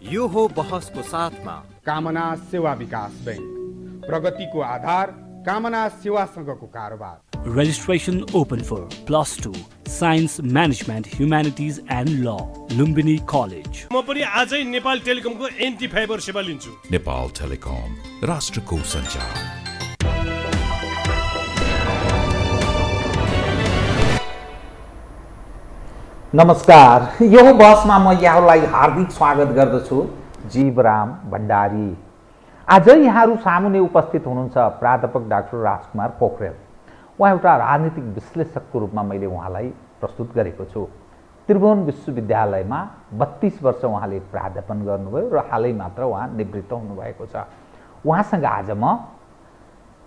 यो हो बहसको साथमा कामना सेवा विकास बैंक, प्रगतिको आधार कामना सेवासँगको कारोबार। Registration open for +2 Science Management Humanities and Law, Lumbini College. म पनि आजै नेपाल टेलिकमको एन्टी फाइबर सेवा लिन्छु। नेपाल टेलिकम, राष्ट्रको सञ्चार। नमस्कार, यो बसमा म यहाँलाई हार्दिक स्वागत गर्दछु। जीवराम भण्डारी। आज यहाँहरू सामुने उपस्थित हुनुहुन्छ प्राध्यापक डाक्टर राजकुमार पोखरेल। उहाँ एउटा राजनीतिक विश्लेषकको रूपमा मैले उहाँलाई प्रस्तुत गरेको छु। त्रिभुवन विश्वविद्यालयमा 32 वर्ष उहाँले प्राध्यापन गर्नुभयो र हालै मात्र उहाँ निवृत्त हुनुभएको छ। उहाँसँग आज म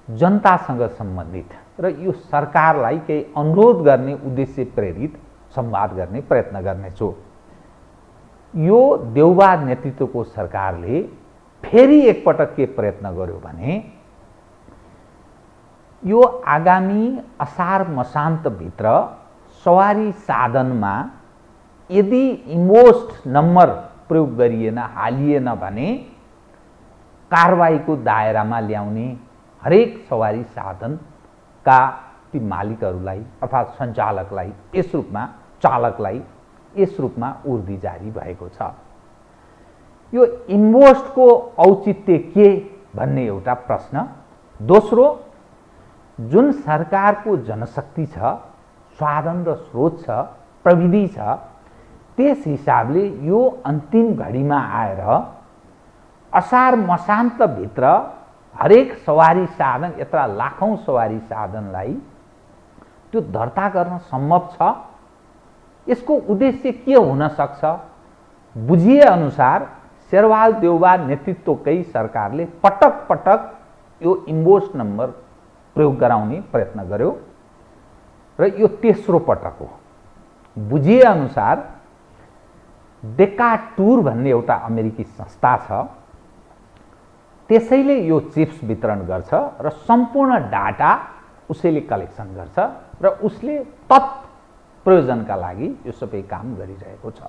जनतासँग सम्बन्धित र यो सरकारलाई केही अनुरोध गर्ने उद्देश्य प्रेरित संवाद गर्ने प्रयत्न गर्नेछु। यो देउबा नेतृत्वको सरकारले फेरि एकपटक के प्रयत्न गर्यो भने यो आगामी असार मसान्तभित्र सवारी साधनमा यदि इमोस्ट नम्बर प्रयोग गरिएन, हालिएन भने कारबाहीको दायरामा ल्याउने हरेक सवारी साधनका ती मालिकहरूलाई अर्थात् सञ्चालकलाई, यस रूपमा चालकलाई यस रूपमा उर्दी जारी भएको छ। यो इन्भोस्टको औचित्य के भन्ने एउटा प्रश्न। दोस्रो, जुन सरकारको जनशक्ति छ, साधन र स्रोत छ, प्रविधि छ, त्यस हिसाबले यो अन्तिम घडीमा आएर असार मसान्तभित्र हरेक सवारी साधन, यत्र लाखौं सवारी साधनलाई त्यो दर्ता गर्न सम्भव छ। यसको उद्देश्य के हुन सक्छ? बुझिए अनुसार शेरबहादुर देउबा नेतृत्वकै सरकारले पटक पटक यो इन्भोस्ट नम्बर प्रयोग गराउने प्रयत्न गर्यो र यो तेस्रो पटक हो। बुझिए अनुसार डेकाटुर भन्ने एउटा अमेरिकी संस्था छ, त्यसैले यो चिप्स वितरण गर्छ र सम्पूर्ण डाटा उसैले कलेक्सन गर्छ र उसले तत् प्रयोजनका लागि यो सबै काम गरिरहेको छ।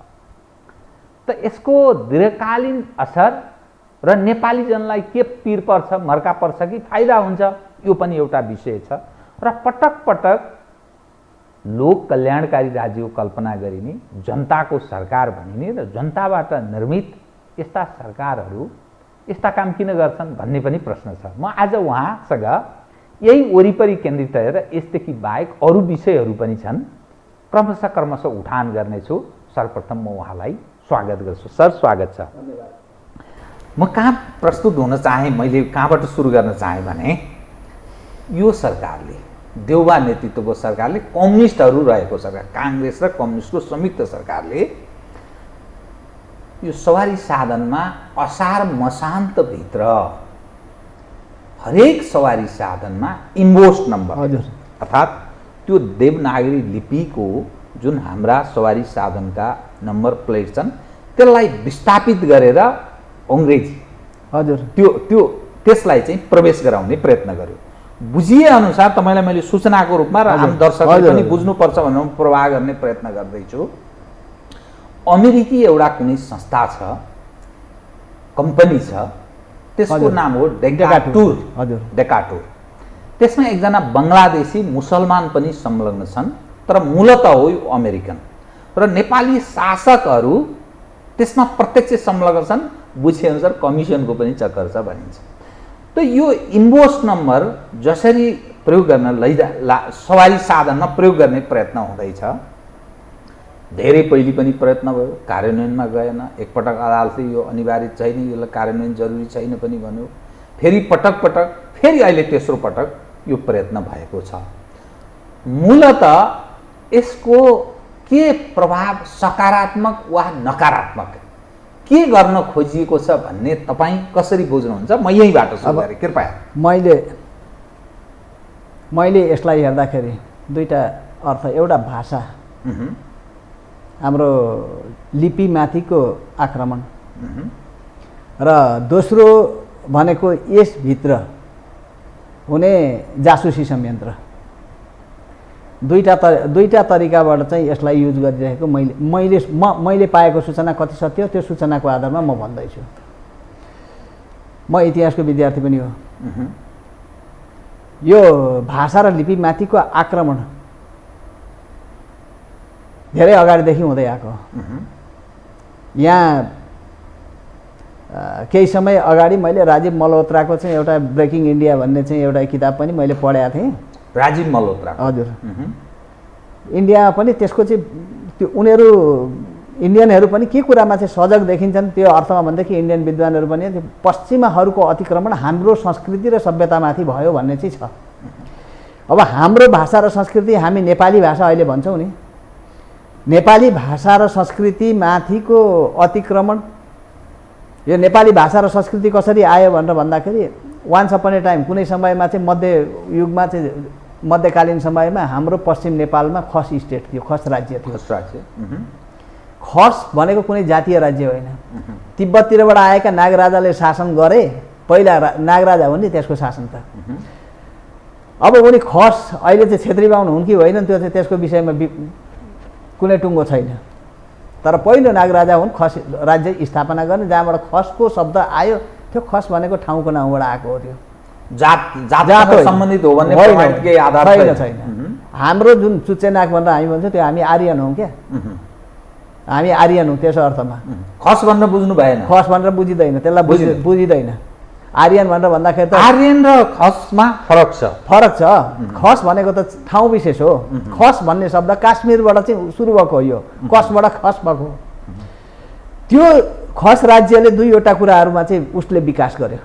त यसको दीर्घकालीन असर र नेपाली जनलाई के पीर पर्छ, मर्का पर्छ कि फाइदा हुन्छ, यो पनि एउटा विषय छ। र पटक पटक लोक कल्याणकारी राज्यको कल्पना गरिने, जनताको सरकार भनिने र जनताबाट निर्मित यस्ता सरकारहरू यस्ता काम किन गर्छन् भन्ने पनि प्रश्न छ। म आज उहाँसँग यही वरिपरि केन्द्रित रहेर यसदेखि बाहेक अरू विषयहरू पनि छन्, क्रमशः उठान गर्नेछु। सर्वप्रथम म उहाँलाई स्वागत गर्छु। सर, स्वागत छ। म कहाँ प्रस्तुत हुन चाहेँ, मैले कहाँबाट सुरु गर्न चाहेँ भने यो सरकारले, देउबा नेतृत्वको सरकारले, कम्युनिस्टहरू रहेको सरकार, काङ्ग्रेस र कम्युनिस्टको संयुक्त सरकारले यो सवारी साधनमा असार मसान्तभित्र हरेक सवारी साधनमा इन्भोस्ट नम्बर अर्थात् त्यो देवनागरी लिपिको जुन हाम्रा सवारी साधनका नम्बर प्लेट छन् त्यसलाई विस्थापित गरेर अङ्ग्रेजी त्यसलाई चाहिँ प्रवेश गराउने प्रयत्न गर्यो। बुझिए अनुसार तपाईँलाई मैले सूचनाको रूपमा र आम दर्शकले पनि बुझ्नुपर्छ भनेर प्रवाह गर्ने प्रयत्न गर्दैछु। अमेरिकी एउटा कुनै संस्था छ, कम्पनी छ, त्यसको नाम हो डेकाटुर। डेकाटुर। त्यसमा एकजना बङ्गलादेशी मुसलमान पनि संलग्न छन्, तर मूलत हो यो अमेरिकन र नेपाली शासकहरू त्यसमा प्रत्यक्ष संलग्न छन्। बुझेअनुसार कमिसनको पनि चक्कर छ भनिन्छ। त यो इन्भोस्ट नम्बर जसरी प्रयोग गर्न सवारी साधनमा प्रयोग गर्ने प्रयत्न हुँदैछ, धेरै पहिले पनि प्रयत्न भयो, कार्यान्वयनमा गएन। एकपटक अदालतले यो अनिवार्य छैन, यसलाई कार्यान्वयन जरुरी छैन पनि भन्यो। फेरि पटक पटक, फेरि अहिले तेस्रो पटक यो प्रयत्न भएको छ। मूलत यसको के प्रभाव, सकारात्मक वा नकारात्मक, के गर्न खोजिएको छ भन्ने तपाईँ कसरी बुझ्नुहुन्छ? म यहीँबाट सुरु गरेँ, कृपया। मैले यसलाई हेर्दाखेरि दुईटा अर्थ, एउटा भाषा, हाम्रो लिपिमाथिको आक्रमण, र दोस्रो भनेको यसभित्र हुने जासुसी संयन्त्र। दुईटा तरिकाबाट चाहिँ यसलाई युज गरिरहेको मैले पाएको सूचना कति सत्य हो त्यो सूचनाको आधारमा म भन्दैछु। म इतिहासको विद्यार्थी पनि हो। यो भाषा र लिपिमाथिको आक्रमण धेरै अगाडिदेखि हुँदै आएको। यहाँ केही समय अगाडि मैले राजीव मल्होत्राको चाहिँ एउटा ब्रेकिङ इन्डिया भन्ने चाहिँ एउटा किताब पनि मैले पढेको थिएँ। राजीव मल्होत्रा, हजुर। इन्डियामा पनि त्यसको चाहिँ त्यो उनीहरू इन्डियनहरू पनि के कुरामा चाहिँ सजग देखिन्छन् त्यो अर्थमा भनेदेखि इन्डियन विद्वानहरू पनि पश्चिमाहरूको अतिक्रमण हाम्रो संस्कृति र सभ्यतामाथि भयो भन्ने चाहिँ छ। अब हाम्रो भाषा र संस्कृति हामी नेपाली भाषा अहिले भन्छौँ नि, नेपाली भाषा र संस्कृतिमाथिको अतिक्रमण, यो नेपाली भाषा र संस्कृति कसरी आयो भनेर भन्दाखेरि वान्स अपन ए टाइम कुनै समयमा चाहिँ मध्ययुगमा चाहिँ मध्यकालीन समयमा हाम्रो पश्चिम नेपालमा खस स्टेट थियो, खस राज्य थियो। खस भनेको कुनै जातीय राज्य होइन। तिब्बततिरबाट आएका नागराजाले शासन गरे, पहिला नागराजा हुन् नि त्यसको शासन त। अब उनी खस अहिले चाहिँ छेत्री बाहुन हुन् कि होइन त्यो चाहिँ त्यसको विषयमा कुनै टुङ्गो छैन, तर पहिलो नागराजा हुन् खस राज्य स्थापना गर्ने, जहाँबाट खसको शब्द आयो। त्यो खस भनेको ठाउँको नाउँबाट आएको हो। त्यो जात सम्बन्धित हो भन्ने प्रमाणितकै आधार छैन। हाम्रो जुन चुच्चेनाक भनेर हामी भन्छौँ त्यो हामी आर्यन हौँ क्या, हामी आर्यन हौँ त्यसो अर्थमा। खस भनेर बुझ्नु भएन, खस भनेर बुझिँदैन, त्यसलाई बुझिँदैन। आर्यन भनेर भन्दाखेरि त आर्यन र खसमा फरक छ। फरक छ। खस भनेको त ठाउँ विशेष हो। खस भन्ने शब्द काश्मीरबाट चाहिँ सुरु भएको हो, यो कसबाट खस भएको। त्यो खस राज्यले दुईवटा कुराहरूमा चाहिँ उसले विकास गर्यो।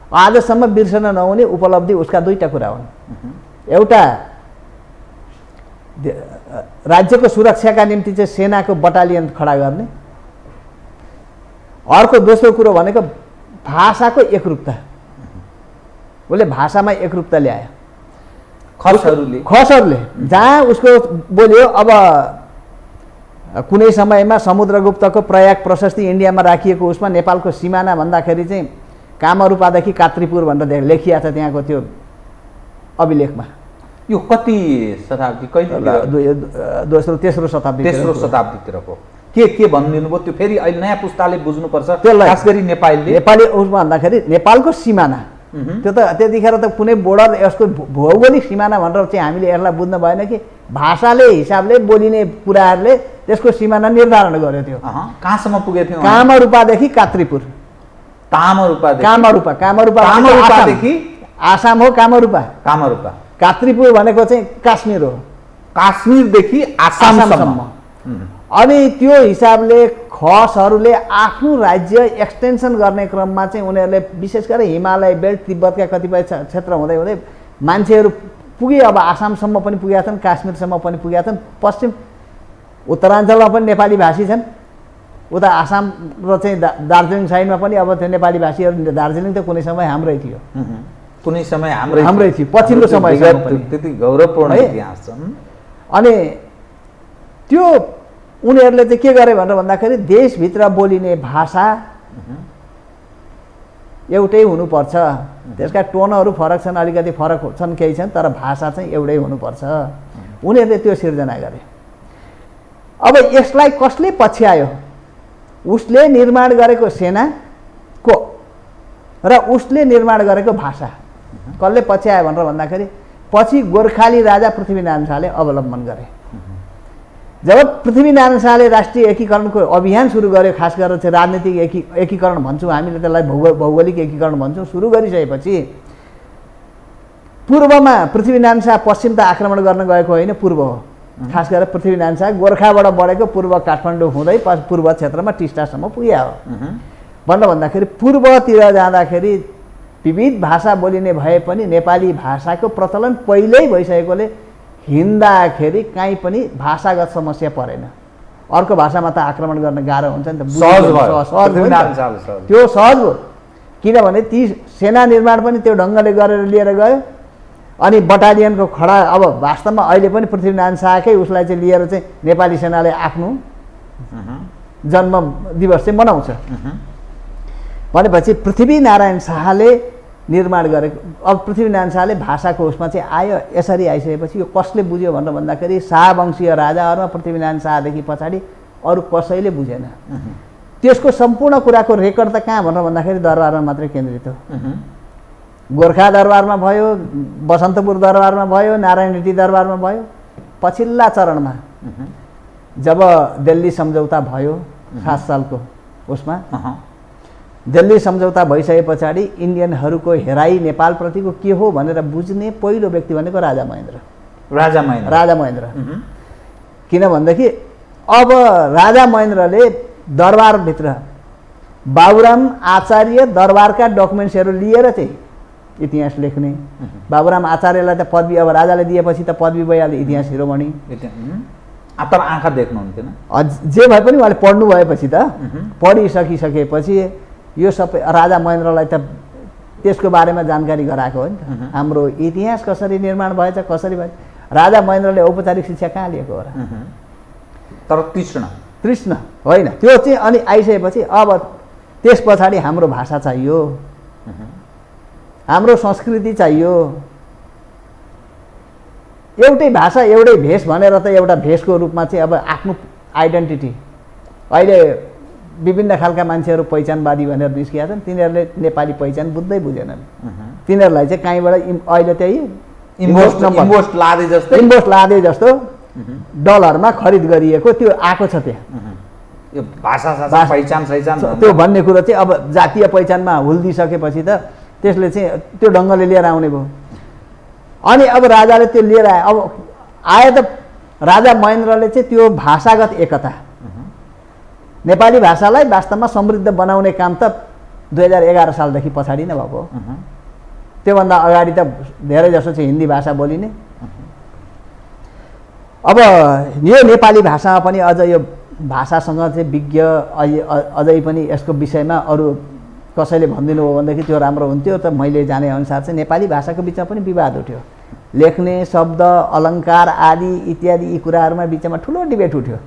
आजसम्म बिर्सन नहुने उपलब्धि उसका दुईटा कुरा हुन्। एउटा राज्यको सुरक्षाका निम्ति चाहिँ सेनाको बटालियन खडा गर्ने, अर्को दोस्रो कुरो भनेको भाषाको एकरूपता। उसले भाषामा एकरूपता ल्यायो खसहरूले। जहाँ उसको बोल्यो, अब कुनै समयमा समुद्रगुप्तको प्रयाग प्रशस्ति इन्डियामा राखिएको उसमा नेपालको सिमाना भन्दाखेरि चाहिँ कामरूपादेखि कात्रीपुर भनेर लेखिया छ त्यहाँको त्यो अभिलेखमा। यो कति शताब्दी, कहिले? तेस्रो शताब्दीतिरको। के भनिदिनु भयो त्यो फेरि अहिले नयाँ पुस्ताले बुझ्नुपर्छ, खास गरी नेपाली उसमा भन्दाखेरि नेपालको सिमाना। त्यो त त्यतिखेर त कुनै बोर्डर यसको भौगोलिक सिमाना भनेर चाहिँ हामीले यसलाई बुझ्न भएन कि भाषाले हिसाबले बोलिने कुराहरूले त्यसको सिमाना निर्धारण गर्यो। त्यो कहाँसम्म पुगेको थियो? कामरूपादेखि कात्रीपुर। कामरूपादेखि आसाम हो कामरूपा। कात्रीपुर भनेको चाहिँ काश्मीर हो। काश्मीरदेखि आसामसम्म। अनि त्यो हिसाबले खसहरूले आफ्नो राज्य एक्सटेन्सन गर्ने क्रममा चाहिँ उनीहरूले विशेष गरी हिमालय बेल्ट तिब्बतका कतिपय क्षेत्र हुँदै हुँदै मान्छेहरू पुगे। अब आसामसम्म पनि पुगेका छन्, काश्मीरसम्म पनि पुगेका छन्, पश्चिम उत्तराञ्चलमा पनि नेपाली भाषी छन्। उता आसाम र चाहिँ दार्जिलिङ साइडमा पनि अब त्यो नेपाली भाषीहरू। दार्जिलिङ त कुनै समय हाम्रै थियो, कुनै समय हाम्रै थियो, पछिल्लो समय त्यति गौरवपूर्ण इतिहास छ। अनि त्यो उनीहरूले चाहिँ के गरे भनेर भन्दाखेरि देशभित्र बोलिने भाषा एउटै हुनुपर्छ। त्यसका टोनहरू फरक छन्, अलिकति फरक छन्, केही छन्, तर भाषा चाहिँ एउटै हुनुपर्छ। उनीहरूले त्यो सिर्जना गरे। अब यसलाई कसले पछ्यायो? उसले निर्माण गरेको सेनाको र उसले निर्माण गरेको भाषा। कसले पछ्यायो भनेर भन्दाखेरि पछि गोर्खाली राजा पृथ्वीनारायण शाहले अवलम्बन गरे। जब पृथ्वीनारायण शाहले राष्ट्रिय एकीकरणको अभियान सुरु गर्यो, खास गरेर चाहिँ राजनीतिक एकीकरण भन्छौँ हामीले त्यसलाई, भौगोलिक एकीकरण भन्छौँ, सुरु गरिसकेपछि पूर्वमा पृथ्वीनारायण शाह पश्चिम त आक्रमण गर्न गएको होइन, पूर्व हो। खास गरेर पृथ्वीनारायण शाह गोर्खाबाट बढेको पूर्व काठमाडौँ हुँदै पूर्व क्षेत्रमा टिस्टासम्म पुग्या हो भनेर भन्दाखेरि पूर्वतिर जाँदाखेरि विविध भाषा बोलिने भए पनि नेपाली भाषाको प्रचलन पहिल्यै भइसकेकोले हिँड्दाखेरि कहीँ पनि भाषागत समस्या परेन। अर्को भाषामा त आक्रमण गर्न गाह्रो हुन्छ नि त, त्यो सहज हो। किनभने ती सेना निर्माण पनि त्यो ढङ्गले गरेर लिएर गयो। अनि बटालियनको खडा, अब वास्तवमा अहिले पनि पृथ्वीनारायण शाहकै उसलाई चाहिँ लिएर चाहिँ नेपाली सेनाले आफ्नो जन्म दिवस चाहिँ मनाउँछ। भनेपछि पृथ्वीनारायण शाहले निर्माण गरेको। अब पृथ्वीनारायण शाहले भाषाको उसमा चाहिँ आयो, यसरी आइसकेपछि यो कसले बुझ्यो भनेर भन्दाखेरि शाहवंशीय राजाहरूमा पृथ्वीनारायण शाहदेखि पछाडि अरू कसैले बुझेन। त्यसको सम्पूर्ण कुराको रेकर्ड त कहाँ भनेर भन्दाखेरि दरबारमा मात्रै केन्द्रित हो। गोर्खा दरबारमा भयो, बसन्तपुर दरबारमा भयो, नारायण रेड्डी दरबारमा भयो। पछिल्ला चरणमा जब दिल्ली सम्झौता भयो 7 सालको उसमा, दिल्ली सम्झौता भइसके पछाडि इन्डियनहरूको हेराइ नेपालप्रतिको के हो भनेर बुझ्ने पहिलो व्यक्ति भनेको राजा महेन्द्र। किन भनेदेखि अब राजा महेन्द्रले दरबारभित्र बाबुराम आचार्य दरबारका डकुमेन्ट्सहरू लिएर चाहिँ इतिहास लेख्ने। बाबुराम आचार्यलाई त पदवी अब राजाले दिएपछि त पदवी भइहाल्यो इतिहास हिरोमणि। तर आँखा देख्नुहुन्थेन। जे भए पनि उहाँले पढ्नु भएपछि त पढिसकिसकेपछि यो सबै राजा महेन्द्रलाई त त्यसको बारेमा जानकारी गराएको हो नि त। हाम्रो इतिहास कसरी निर्माण भएछ, कसरी भएछ। राजा महेन्द्रले औपचारिक शिक्षा कहाँ लिएको हो र? तर तृष्ण होइन, त्यो चाहिँ अनि आइसकेपछि अब त्यस पछाडि हाम्रो भाषा चाहियो, हाम्रो संस्कृति चाहियो। एउटै भाषा एउटै भेष भनेर त एउटा भेषको रूपमा चाहिँ अब आफ्नो आइडेन्टिटी अहिले विभिन्न खालका मान्छेहरू पहिचानवादी भनेर निस्किएका छन्। तिनीहरूले नेपाली पहिचान बुझ्दै बुझेनन्। तिनीहरूलाई चाहिँ कहीँबाट अहिले त्यही इन्भोस्ट लादे जस्तो डलरमा खरिद गरिएको त्यो आएको छ त्यहाँ। यो भाषा पहिचान त्यो भन्ने कुरो चाहिँ अब जातीय पहिचानमा हुल्दिसकेपछि त त्यसले चाहिँ त्यो ढङ्गले लिएर आउने भयो। अनि अब राजाले त्यो लिएर आयो। अब आयो त राजा महेन्द्रले चाहिँ त्यो भाषागत एकता, नेपाली भाषालाई वास्तवमा समृद्ध बनाउने काम त 2011 सालदेखि पछाडि नै भएको हो। त्योभन्दा अगाडि त धेरै जसो चाहिँ हिन्दी भाषा बोलिने। अब यो नेपाली भाषामा पनि अझ यो भाषासँग चाहिँ विज्ञ अझै पनि यसको विषयमा अरू कसैले भनिदिनु हो भनेदेखि त्यो राम्रो हुन्थ्यो। त मैले जाने अनुसार चाहिँ नेपाली भाषाको बिचमा पनि विवाद उठ्यो। लेख्ने शब्द अलङ्कार आदि इत्यादि यी कुराहरूमा बिचमा ठुलो डिबेट उठ्यो।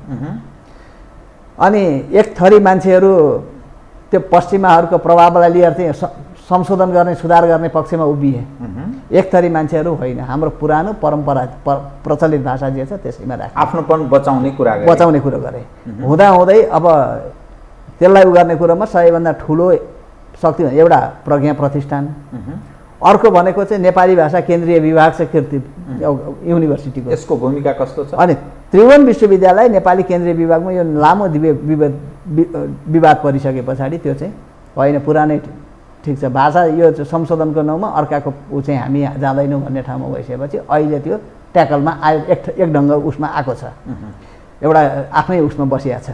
अनि एक थरी मान्छेहरू त्यो पश्चिमाहरूको प्रभावलाई लिएर चाहिँ संशोधन गर्ने सुधार गर्ने पक्षमा उभिए। एक थरी मान्छेहरू होइन, हाम्रो पुरानो परम्परा प्रचलित भाषा जे छ त्यसैमा राख्ने, आफ्नोपन बचाउने कुरो गरे। हुँदाहुँदै अब त्यसलाई उ गर्ने कुरोमा सबैभन्दा ठुलो शक्ति एउटा प्रज्ञा प्रतिष्ठान, अर्को भनेको चाहिँ नेपाली भाषा केन्द्रीय विभाग छ कीर्ति युनिभर्सिटीको। यसको भूमिका कस्तो छ? अनि त्रिभुवन विश्वविद्यालय नेपाली केन्द्रीय विभागमा यो लामो विवाद परिसके पछाडि त्यो चाहिँ होइन पुरानै ठिक छ, भाषा यो संशोधनको नाउँमा अर्काको ऊ चाहिँ हामी जाँदैनौँ भन्ने ठाउँमा भइसकेपछि अहिले त्यो ट्याकलमा आयो। एक ढङ्ग उसमा आएको छ, एउटा आफ्नै उसमा बसिया छ।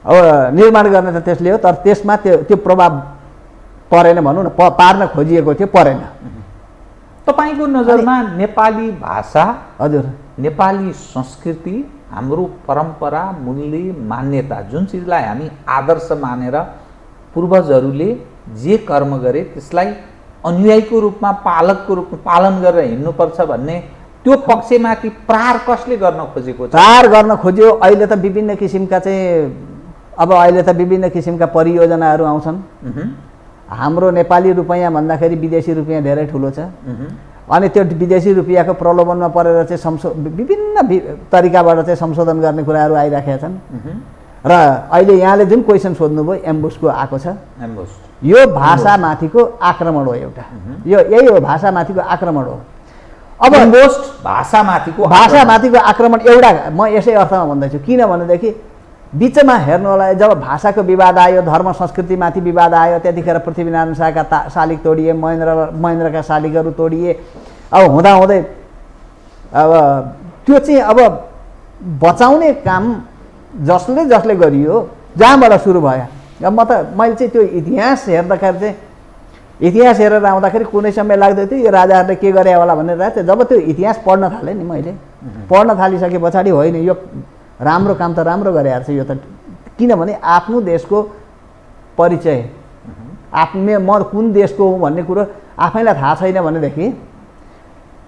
अब निर्माण गर्ने त त्यसले हो, तर त्यसमा त्यो प्रभाव परेन भनौँ न, पार्न खोजिएको थियो, परेन। तपाईँको नजरमा नेपाली भाषा, हजुर, नेपाली संस्कृति, हाम्रो परम्परा, मूल्य, मान्यता, जुन चिजलाई हामी आदर्श मानेर पूर्वजहरूले जे कर्म गरे त्यसलाई अनुयायीको रूपमा, पालकको रूपमा पालन गरेर हिँड्नुपर्छ भन्ने त्यो पक्षमाथि प्रहार कसले गर्न खोजेको छ? प्रहार गर्न खोज्यो। अहिले त विभिन्न किसिमका चाहिँ अब अहिले त विभिन्न किसिमका परियोजनाहरू आउँछन्। हाम्रो नेपाली रुपैयाँ भन्दाखेरि विदेशी रुपैयाँ धेरै ठुलो छ। अनि त्यो विदेशी रुपैयाँको प्रलोभनमा परेर चाहिँ विभिन्न तरिकाबाट चाहिँ संशोधन गर्ने कुराहरू आइराखेका छन्। र अहिले यहाँले जुन क्वेसन सोध्नुभयो एम्बुसको आएको छ, यो भाषामाथिको आक्रमण हो एउटा। यो यही हो, भाषामाथिको आक्रमण हो। अब भाषामाथिको आक्रमण एउटा म यसै अर्थमा भन्दैछु। किन भनेदेखि बिचमा हेर्नु होला, जब भाषाको विवाद आयो, धर्म संस्कृतिमाथि विवाद आयो, त्यतिखेर पृथ्वीनारायण शाहका शालिग तोडिए, महेन्द्रका शालिगहरू तोडिए। अब हुँदाहुँदै अब त्यो चाहिँ अब बचाउने काम जसले गरियो, जहाँबाट सुरु भयो। अब मैले चाहिँ त्यो इतिहास हेर्दाखेरि चाहिँ इतिहास हेरेर आउँदाखेरि कुनै समय लाग्दै थियो यो राजाहरूले के गरे होला भनेर। जब त्यो इतिहास पढ्न थालेँ नि मैले, पढ्न थालिसके पछाडि होइन यो राम्रो काम त राम्रो गरेको छ यो त। किनभने आफ्नो देशको परिचय, म कुन देशको हुँ भन्ने कुरो आफैलाई थाहा छैन भनेदेखि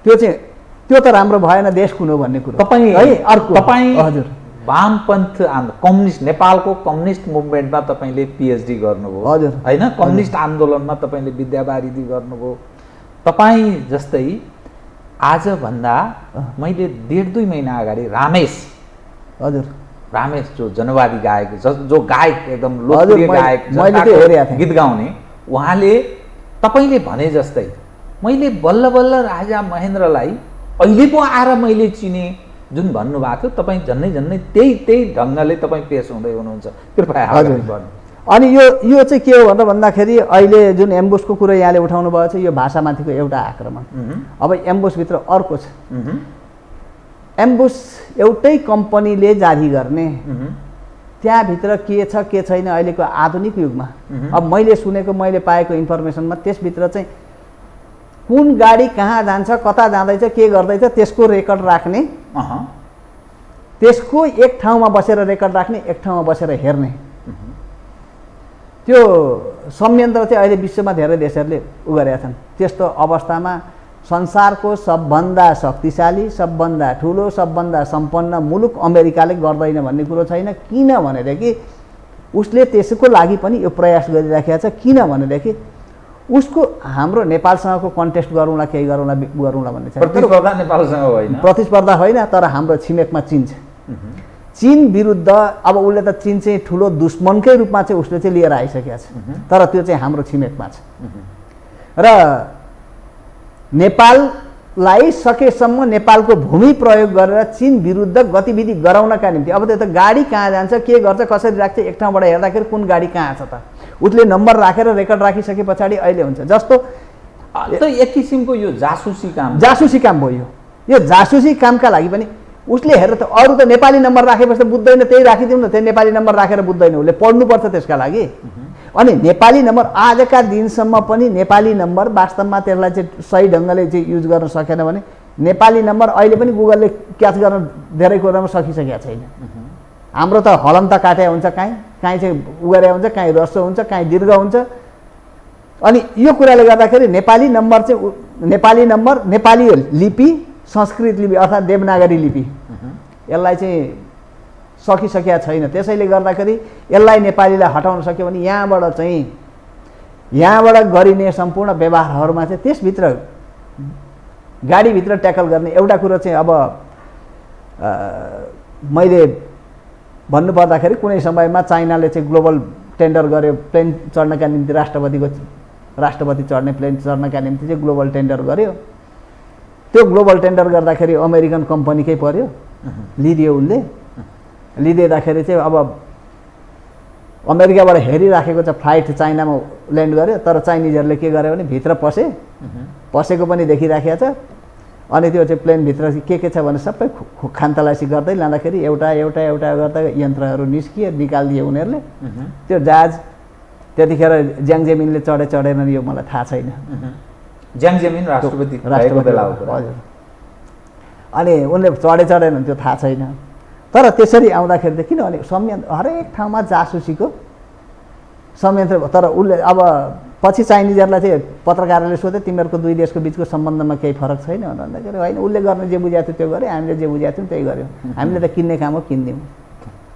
त्यो त राम्रो भएन, देश कुन हो भन्ने कुरो। तपाईँ है अर्को तपाईँ हजुर वामपन्थ कम्युनिस्ट नेपालको कम्युनिस्ट मुभमेन्टमा तपाईँले पिएचडी गर्नुभयो हजुर होइन, कम्युनिस्ट आन्दोलनमा तपाईँले विद्यावारिधि गर्नुभयो। तपाईँ जस्तै आजभन्दा मैले 1.5-2 महिना अगाडि रामेश जो जनवादी गायक, जो गायक एकदम लोकप्रिय गायक, गीत गाउने, उहाँले तपाईँले भने जस्तै मैले बल्ल बल्ल राजा महेन्द्रलाई अहिले पो आएर मैले चिने जुन भन्नुभएको थियो, तपाईँ झन्नै त्यही ढङ्गले तपाईँ पेश हुँदै हुनुहुन्छ। कृपया हजुर। अनि यो चाहिँ के हो भन्दाखेरि अहिले जुन एम्बुसको कुरो यहाँले उठाउनु भएको छ, यो भाषामाथिको एउटा आक्रमण। अब एम्बुसभित्र अर्को छ। एम्बुस एउटै कम्पनीले जारी गर्ने, त्यहाँभित्र के छ के छैन अहिलेको आधुनिक युगमा। अब मैले सुनेको, मैले पाएको इन्फर्मेसनमा त्यसभित्र चाहिँ कुन गाडी कहाँ जान्छ, कता जाँदैछ, के गर्दैछ त्यसको रेकर्ड राख्ने, त्यसको एक ठाउँमा बसेर रेकर्ड राख्ने, एक ठाउँमा बसेर हेर्ने। त्यो संयन्त्र चाहिँ अहिले विश्वमा धेरै देशहरूले उ गरेका छन्। त्यस्तो अवस्थामा संसारको सबभन्दा शक्तिशाली, सबभन्दा ठुलो, सबभन्दा सम्पन्न मुलुक अमेरिकाले गर्दैन भन्ने कुरो छैन। किन भनेदेखि उसले त्यसको लागि पनि यो प्रयास गरिराखेको छ। किन भनेदेखि उसको हाम्रो नेपालसँगको कन्टेस्ट गरौँला, केही गरौँला भन्ने छ। प्रतिस्पर्धा नेपालसँग होइन, प्रतिस्पर्धा होइन, तर हाम्रो छिमेकमा चीन छ। चीन विरुद्ध अब उसले त चीन चाहिँ ठुलो दुश्मनकै रूपमा चाहिँ उसले चाहिँ लिएर आइसकेको छ, तर त्यो चाहिँ हाम्रो छिमेकमा छ। र नेपाललाई सकेसम्म नेपालको भूमि प्रयोग गरेर चीन विरुद्ध गतिविधि गराउनका निम्ति, अब त्यो त गाडी कहाँ जान्छ, के गर्छ, कसरी राख्छ, एक ठाउँबाट हेर्दाखेरि कुन गाडी कहाँ छ त उसले नम्बर राखेर रेकर्ड राखिसके पछाडि अहिले हुन्छ। जस्तो एक किसिमको यो जासुसी काम भयो। यो जासुसी कामका लागि पनि उसले हेर त अरू त नेपाली नम्बर राखेपछि त बुझ्दैन, त्यही राखिदिउँ न, त्यही नेपाली नम्बर राखेर बुझ्दैन, उसले पढ्नुपर्छ त्यसका लागि। अनि नेपाली नम्बर आजका दिनसम्म पनि नेपाली नम्बर वास्तवमा त्यसलाई चाहिँ सही ढङ्गले चाहिँ युज गर्न सकेन भने नेपाली नम्बर अहिले पनि गुगलले क्याच गर्न धेरै कुरामा सकिसकेका छैन। हाम्रो त हलम त काटे हुन्छ, काहीँ चाहिँ उगरे हुन्छ, काहीँ ह्रस्व हुन्छ, काहीँ दीर्घ हुन्छ। अनि यो कुराले गर्दाखेरि नेपाली नम्बर चाहिँ नेपाली नम्बर, नेपाली लिपि, संस्कृत लिपि अर्थात् देवनागरी लिपि यसलाई चाहिँ सकिसकेका छैन। त्यसैले गर्दाखेरि यसलाई नेपालीलाई हटाउन सक्यो भने यहाँबाट गरिने सम्पूर्ण व्यवहारहरूमा चाहिँ त्यसभित्र गाडीभित्र ट्याकल गर्ने एउटा कुरो चाहिँ अब मैले भन्नुपर्दाखेरि कुनै समयमा चाइनाले चाहिँ ग्लोबल टेन्डर गर्यो प्लेन चढ्नका निम्ति, राष्ट्रपति चढ्ने प्लेन चढ्नका निम्ति चाहिँ ग्लोबल टेन्डर गर्यो। त्यो ग्लोबल टेन्डर गर्दाखेरि अमेरिकन कम्पनीकै पर्यो, लिदियो उसले। लिदिँदाखेरि चाहिँ अब अमेरिकाबाट हेरिराखेको छ फ्लाइट चाइनामा ल्यान्ड गर्यो, तर चाइनिजहरूले के गर्यो भने भित्र पसेको पनि देखिराखेको छ। अनि त्यो चाहिँ प्लेनभित्र के छ भने सबै खानतलासी गर्दै लाँदाखेरि एउटा गर्दा यन्त्रहरू निकालिदिए उनीहरूले। त्यो जहाज त्यतिखेर ज्याङ जेमिनले चढेनन् यो मलाई थाहा छैन। ज्याङ जेमिन राष्ट्रपति हजुर। अनि उनले चढेनन् त्यो थाहा छैन। तर त्यसरी आउँदाखेरि त किनभने संयन्त्र हरेक ठाउँमा जासुसीको संयन्त्र। तर उसले अब पछि चाइनिजहरूलाई चाहिँ पत्रकारले सोधे तिमीहरूको दुई देशको बिचको सम्बन्धमा केही फरक छैन भन्दाखेरि होइन, उसले गर्ने जे बुझाएको थियो त्यो गर्यो, हामीले जे बुझाएको थियौँ त्यही गऱ्यौँ, हामीले त किन्ने काम हो किनिदिउँ।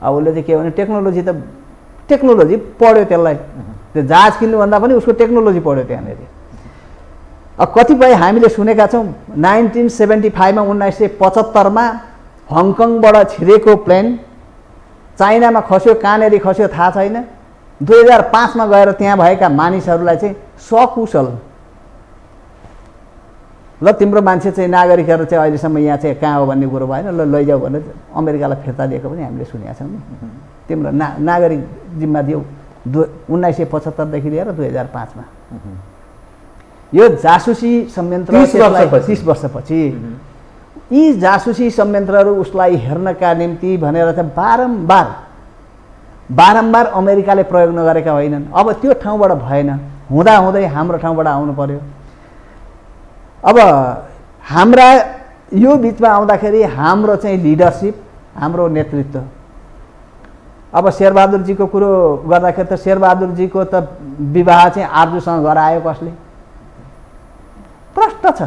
अब उसले चाहिँ के भने टेक्नोलोजी पढ्यो, त्यसलाई त्यो जहाज किन्नुभन्दा पनि उसको टेक्नोलोजी पढ्यो त्यहाँनिर। अब कतिपय हामीले सुनेका छौँ 1975मा 1975मा हङकङबाट छिरेको प्लेन चाइनामा खस्यो, कहाँनिर खस्यो थाहा छैन। 2005मा गएर त्यहाँ भएका मानिसहरूलाई चाहिँ सकुशल ल तिम्रो मान्छे चाहिँ नागरिकहरू चाहिँ अहिलेसम्म यहाँ चाहिँ कहाँ हो भन्ने कुरो भएन, ल लैजाऊ भनेर अमेरिकालाई फिर्ता दिएको पनि हामीले सुनेका छौँ नि। तिम्रो नागरिक जिम्मा दियौ 1975देखि लिएर 2005मा। यो जासुसी संयन्त्र 30 वर्षपछि यी जासुसी संयन्त्रहरू उसलाई हेर्नका निम्ति भनेर चाहिँ बारम्बार अमेरिकाले प्रयोग नगरेका होइनन्। अब त्यो ठाउँबाट भएन, हुँदै हाम्रो ठाउँबाट आउनु पर्यो। अब हाम्रा यो बिचमा आउँदाखेरि हाम्रो चाहिँ लिडरसिप, हाम्रो नेतृत्व। अब शेरबहादुरजीको कुरो गर्दाखेरि त शेरबहादुरजीको त विवाह चाहिँ आर्जुसँग गरायो कसले? प्रष्ट छ।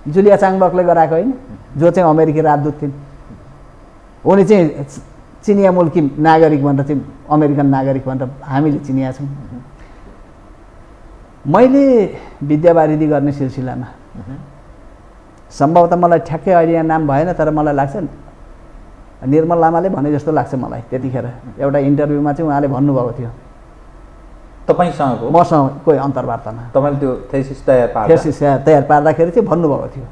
जुलिया चाङबकले गराएको होइन, जो चाहिँ अमेरिकी राजदूत थिइन्। उनी चाहिँ चिनिया मुल्की नागरिक भनेर चाहिँ अमेरिकन नागरिक भनेर हामीले चिनिया छौँ। मैले विद्यावारिधि गर्ने सिलसिलामा सम्भवतः मलाई ठ्याक्कै अहिले यहाँ नाम भएन, तर मलाई लाग्छ निर्मल लामाले भने जस्तो लाग्छ मलाई त्यतिखेर एउटा इन्टरभ्यूमा चाहिँ उहाँले भन्नुभएको थियो तपाईँसँगको मसँग कोही अन्तर्वार्तामा तपाईँले त्यो थेसिस तयार पार्दाखेरि चाहिँ भन्नुभएको थियो।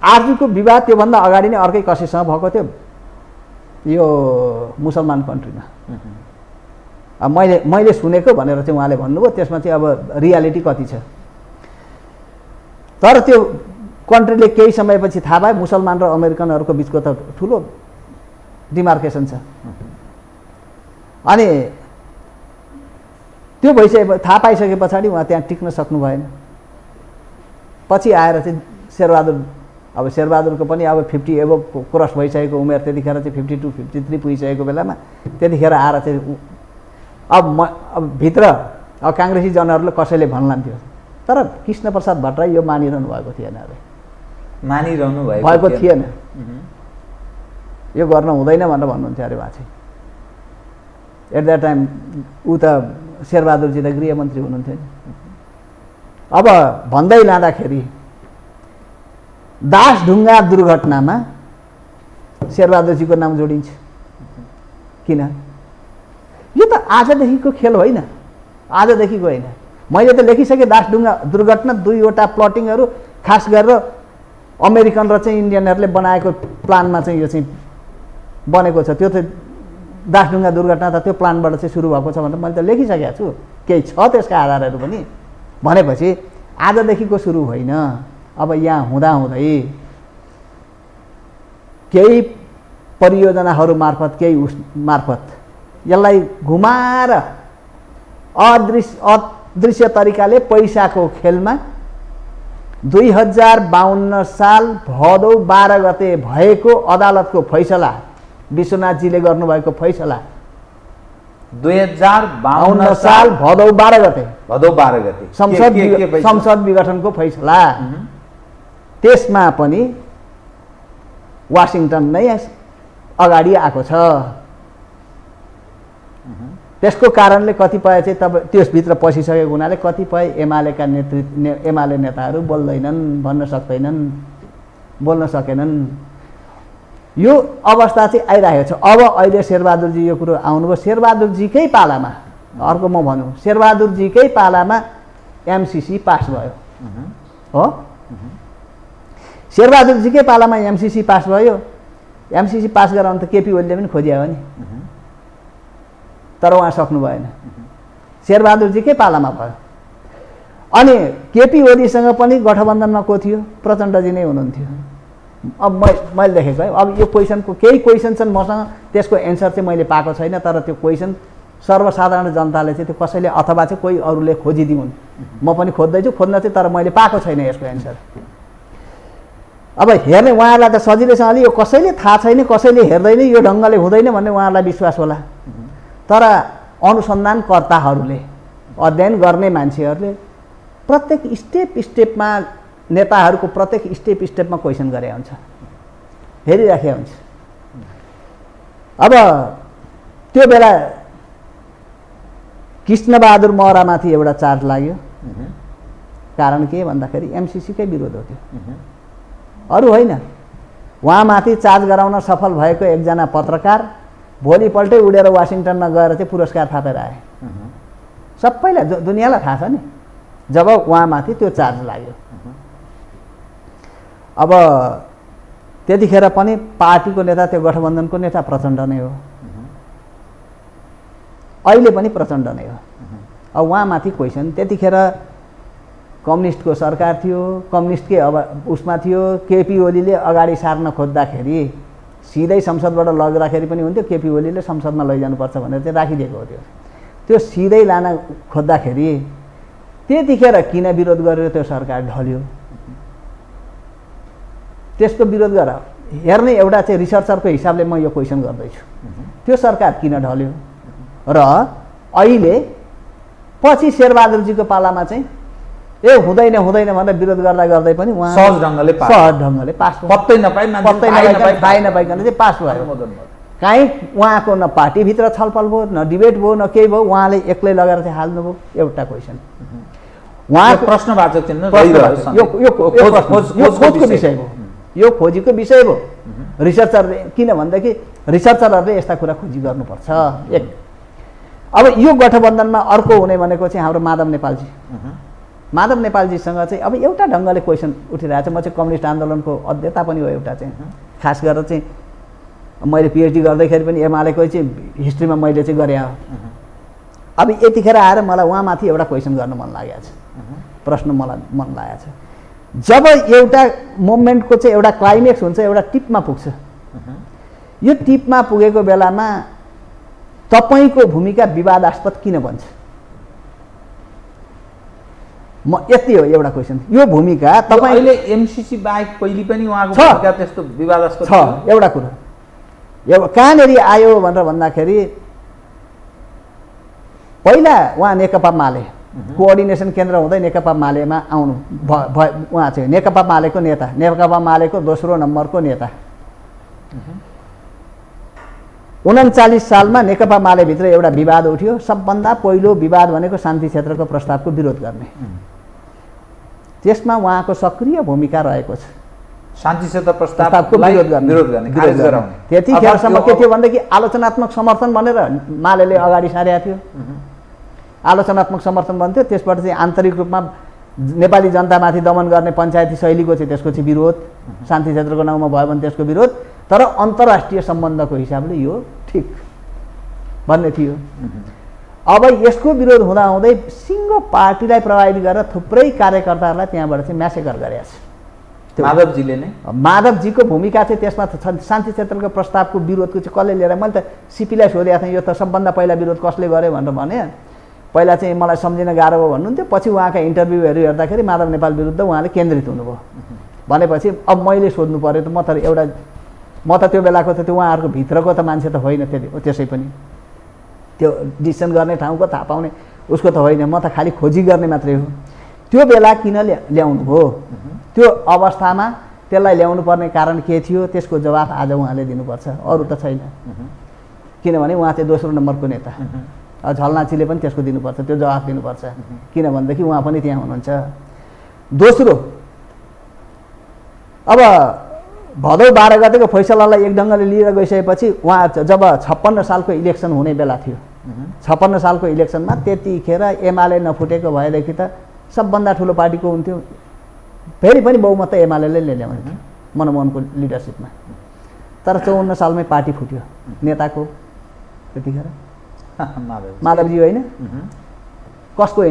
आरजुको विवाद त्योभन्दा अगाडि नै अर्कै कसैसँग भएको थियो, यो मुसलमान कन्ट्रीमा। अब मैले सुनेको भनेर चाहिँ उहाँले भन्नुभयो, त्यसमा चाहिँ अब रियालिटी कति छ। तर त्यो कन्ट्रीले केही समयपछि थाहा पायो मुसलमान र अमेरिकनहरूको बिचको त ठुलो डिमार्केसन छ। अनि त्यो भइसके थाहा पाइसके पछाडि उहाँ त्यहाँ टिक्न सक्नु भएन। पछि आएर चाहिँ शेरबहादुरको पनि अब 50 एबो क्रस भइसकेको उमेर, त्यतिखेर चाहिँ 52 53 पुगिसकेको बेलामा त्यतिखेर आएर चाहिँ अब भित्र काङ्ग्रेसी जनहरूले कसैले भन्लान्थ्यो, तर कृष्णप्रसाद भट्टराई यो मानिरहनु भएको थिएन, मानिरहनु भएको थिएन, यो गर्न हुँदैन भनेर भन्नुहुन्थ्यो अरे उहाँ चाहिँ। एट द्याट टाइम ऊ त शेरबहादुरजी त गृहमन्त्री हुनुहुन्थ्यो नि। अब भन्दै लाँदाखेरि दासढुङ्गा दुर्घटनामा शेरबहादुरजीको नाम जोडिन्छ। किन? यो त आजदेखिको खेल होइन, आजदेखिको होइन। मैले त लेखिसकेँ दासढुङ्गा दुर्घटना 2वटा प्लटिङहरू खास गरेर अमेरिकन र चाहिँ इन्डियनहरूले बनाएको प्लानमा चाहिँ यो चाहिँ बनेको छ। त्यो त दासढुङ्गा दुर्घटना त त्यो प्लानबाट चाहिँ सुरु भएको छ भनेर मैले त लेखिसकेको छु, केही छ त्यसका आधारहरू पनि। भनेपछि आजदेखिको सुरु होइन, अब यहाँ हुँदाहुँदै केही परियोजनाहरू मार्फत केही मार्फत यसलाई घुमाएर अदृश्य तरिकाले पैसाको खेलमा 2052 साल भदौ 12 गते भएको अदालतको फैसला, विश्वनाथजीले गर्नुभएको फैसला 2052 साल भदौ 12 गते संसद विघटनको फैसला, त्यसमा पनि वाशिङटन नै अगाडि आएको छ। त्यसको कारणले कतिपय चाहिँ त्यसभित्र पसिसकेको हुनाले कतिपय एमाले नेताहरू बोल्दैनन्, भन्न सक्दैनन्, बोल्न सकेनन्। यो अवस्था चाहिँ आइरहेको छ। अब अहिले शेरबहादुरजी यो कुरो आउनुभयो, शेरबहादुरजीकै पालामा, अर्को म भनौँ शेरबहादुरजीकै पालामा एमसिसी पास भयो हो। शेरबहादुरजीकै पालामा एमसिसी पास भयो। एमसिसी पास गराउनु त केपी ओलीले पनि खोजिया हो नि, तर उहाँ सक्नु भएन। शेरबहादुरजीकै पालामा भयो। अनि केपी ओलीसँग पनि गठबन्धनमा को थियो? प्रचण्डजी नै हुनुहुन्थ्यो। अब मैले देखेको है, अब यो क्वेसनको केही क्वेसन छन् मसँग, त्यसको एन्सर चाहिँ मैले पाएको छैन, तर त्यो क्वेसन सर्वसाधारण जनताले चाहिँ त्यो कसैले अथवा चाहिँ कोही अरूले खोजिदिउन्, म पनि खोज्दैछु, खोज्न चाहिँ, तर मैले पाएको छैन यसको एन्सर। अब हेर्ने उहाँहरूलाई त सजिलैसँगले यो कसैले थाहा छैन, कसैले हेर्दैन, यो ढङ्गले हुँदैन भन्ने उहाँहरूलाई विश्वास होला। तर अनुसन्धानकर्ताहरूले, अध्ययन गर्ने मान्छेहरूले प्रत्येक स्टेपमा नेताहरूको प्रत्येक स्टेपमा क्वेसन गरे हुन्छ, हेरिराखेको हुन्छ। अब त्यो बेला कृष्णबहादुर महरामाथि एउटा चार्ज लाग्यो। कारण के भन्दाखेरि एमसिसीकै विरोध हो त्यो, अरू होइन। उहाँमाथि चार्ज गराउन सफल भएको एकजना पत्रकार भोलिपल्टै उडेर वाशिङटनमा गएर चाहिँ पुरस्कार थापेर आए। सबैलाई दुनियाँलाई थाहा छ नि, जब उहाँमाथि त्यो चार्ज लाग्यो। अब त्यतिखेर पनि पार्टीको नेता, त्यो गठबन्धनको नेता प्रचण्ड नै हो, अहिले पनि प्रचण्ड नै हो। अब उहाँमाथि क्वेसन, त्यतिखेर कम्युनिस्टको सरकार थियो, कम्युनिस्टकै अब उसमा थियो। केपी ओलीले अगाडि सार्न खोज्दाखेरि सिधै संसदबाट लग्दाखेरि पनि हुन्थ्यो, केपी ओलीले संसदमा लैजानुपर्छ भनेर चाहिँ राखिदिएको हो। त्यो सिधै लान खोज्दाखेरि त्यतिखेर किन विरोध गरेर त्यो सरकार ढल्यो? त्यसको विरोध गर हेर्ने एउटा चाहिँ रिसर्चरको हिसाबले म यो क्वेसन गर्दैछु, त्यो सरकार किन ढल्यो? र अहिले पछि शेरबहादुरजीको पालामा चाहिँ ए हुँदैन भनेर विरोध गर्दा गर्दै पनि उहाँ सहज ढङ्गले पास भयो। पत्तै नपाइकन चाहिँ पास भयो। काहीँ उहाँको न पार्टीभित्र छलफल भयो, न डिबेट भयो, न केही भयो, उहाँले एक्लै लगेर चाहिँ हाल्नुभयो। एउटा क्वेसन उहाँको प्रश्नवाचक चिन्ह खोजको विषय भयो, यो खोजीको विषय भयो। रिसर्चरले किन भनेदेखि रिसर्चरहरूले यस्ता कुरा खोजी गर्नुपर्छ। एक अब यो गठबन्धनमा अर्को हुने भनेको चाहिँ हाम्रो माधव नेपालजी। माधव नेपालजीसँग चाहिँ अब एउटा ढङ्गले क्वेसन उठिरहेको छ। म चाहिँ कम्युनिस्ट आन्दोलनको अध्येता पनि हो एउटा चाहिँ, खास गरेर चाहिँ मैले पिएचडी गर्दैखेरि पनि एमालेको चाहिँ हिस्ट्रीमा मैले चाहिँ गरेँ हो। अब यतिखेर आएर मलाई उहाँमाथि एउटा क्वेसन गर्न मन लागेको छ, प्रश्न मलाई मन लागेको छ। जब एउटा मुभमेन्टको चाहिँ एउटा क्लाइमेक्स हुन्छ, एउटा टिपमा पुग्छ, यो टिपमा पुगेको बेलामा तपाईँको भूमिका विवादास्पद किन बन्छ? म यति हो एउटा क्वेसन। यो भूमिका तपाईँले एमसीसी बाहेक पहिले पनि उहाँको भूमिका त्यस्तो विवादास्पद छ? एउटा कुरा कहाँनिर आयो भनेर भन्दाखेरि पहिला उहाँ नेकपा माले कोअर्डिनेसन केन्द्र हुँदै नेकपा मालेमा आउनु उहाँ चाहिँ नेकपा मालेको नेता, नेकपा मालेको दोस्रो नम्बरको नेता। 39 सालमा नेकपा मालेभित्र एउटा विवाद उठ्यो। सबभन्दा पहिलो विवाद भनेको शान्ति क्षेत्रको प्रस्तावको विरोध गर्ने। त्यसमा उहाँको सक्रिय भूमिका रहेको छ। शान्ति क्षेत्र प्रस्तावको विरोध गर्ने खारेज गराउने। त्यतिखेरसम्म के थियो भनेदेखि आलोचनात्मक समर्थन भनेर मालेले अगाडि सारेको थियो। आलोचनात्मक समर्थन भन्थ्यो। त्यसबाट चाहिँ आन्तरिक रूपमा नेपाली जनतामाथि दमन गर्ने पञ्चायती शैलीको चाहिँ त्यसको चाहिँ विरोध, शान्ति क्षेत्रको नाउँमा भयो भने त्यसको विरोध। तर अन्तर्राष्ट्रिय सम्बन्धको हिसाबले यो ठिक भन्ने थियो। अब यसको विरोध हुँदाहुँदै सिङ्गो पार्टीलाई प्रभावित गरेर थुप्रै कार्यकर्ताहरूलाई त्यहाँबाट चाहिँ म्यासेकर गरेको छ। माधवजीले नै माधवजीको भूमिका चाहिँ त्यसमा शान्ति क्षेत्रको प्रस्तावको विरोधको चाहिँ कसले लिएर, मैले त सिपीलाई सोधेको थिएँ यो त सबभन्दा पहिला विरोध कसले गर्यो भनेर भने। पहिला चाहिँ मलाई सम्झिन गाह्रो भयो भन्नुहुन्थ्यो। पछि उहाँका इन्टरभ्यूहरू हेर्दाखेरि माधव नेपाल विरुद्ध उहाँले केन्द्रित हुनुभयो। भनेपछि अब मैले सोध्नु पऱ्यो त म त त्यो बेलाको त त्यो उहाँहरूको भित्रको त मान्छे त होइन, त्यसै पनि त्यो डिसिसन गर्ने ठाउँको थाहा पाउने उसको त होइन, म त खालि खोजी गर्ने मात्रै हो। त्यो बेला किन ल्याउनु भयो? त्यो अवस्थामा त्यसलाई ल्याउनु पर्ने कारण के थियो? त्यसको जवाफ आज उहाँले दिनुपर्छ, अरू त छैन। किनभने उहाँ चाहिँ दोस्रो नम्बरको नेता। झलनाचीले पनि त्यसको दिनुपर्छ, त्यो जवाफ दिनुपर्छ। किनभनेदेखि उहाँ पनि त्यहाँ हुनुहुन्छ। दोस्रो, अब भदौ 12 गतेको फैसलालाई एक ढङ्गले लिएर गइसकेपछि उहाँ जब 56 सालको इलेक्सन हुने बेला थियो, 56 सालको इलेक्सनमा त्यतिखेर एमाले नफुटेको भएदेखि त सबभन्दा ठुलो पार्टीको हुन्थ्यो। फेरि पनि बहुमत त एमाले ल्याउने थियो मनमोहनको लिडरसिपमा। तर 54 सालमै पार्टी फुट्यो नेताको। त्यतिखेर माधवजी होइन, कसको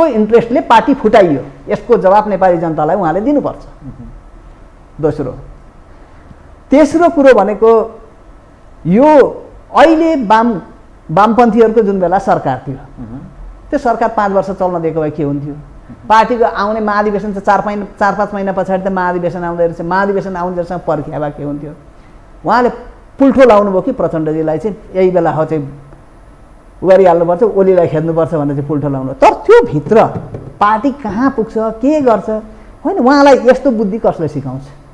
इन्ट्रेस्टले पार्टी फुटाइयो? यसको जवाब नेपाली जनतालाई उहाँले दिनुपर्छ। दोस्रो, तेस्रो कुरो भनेको यो अहिले वामपन्थीहरूको जुन बेला सरकार थियो, त्यो सरकार 5 वर्ष चल्न दिएको भए के हुन्थ्यो? पार्टीको आउने महाधिवेशन चाहिँ 4-5 महिना पछाडि त महाधिवेशन आउँदै रहेछ। महाधिवेशन आउँदैसँग पर्खिया भए के हुन्थ्यो? उहाँले पुल्ठो लाउनु भयो कि प्रचण्डजीलाई चाहिँ यही बेला हो चाहिँ गरिहाल्नुपर्छ, ओलीलाई खेद्नुपर्छ भनेर चाहिँ पुल्ठो लाउनु। तर त्यो भित्र पार्टी कहाँ पुग्छ, के गर्छ होइन, उहाँलाई यस्तो बुद्धि कसले सिकाउँछ?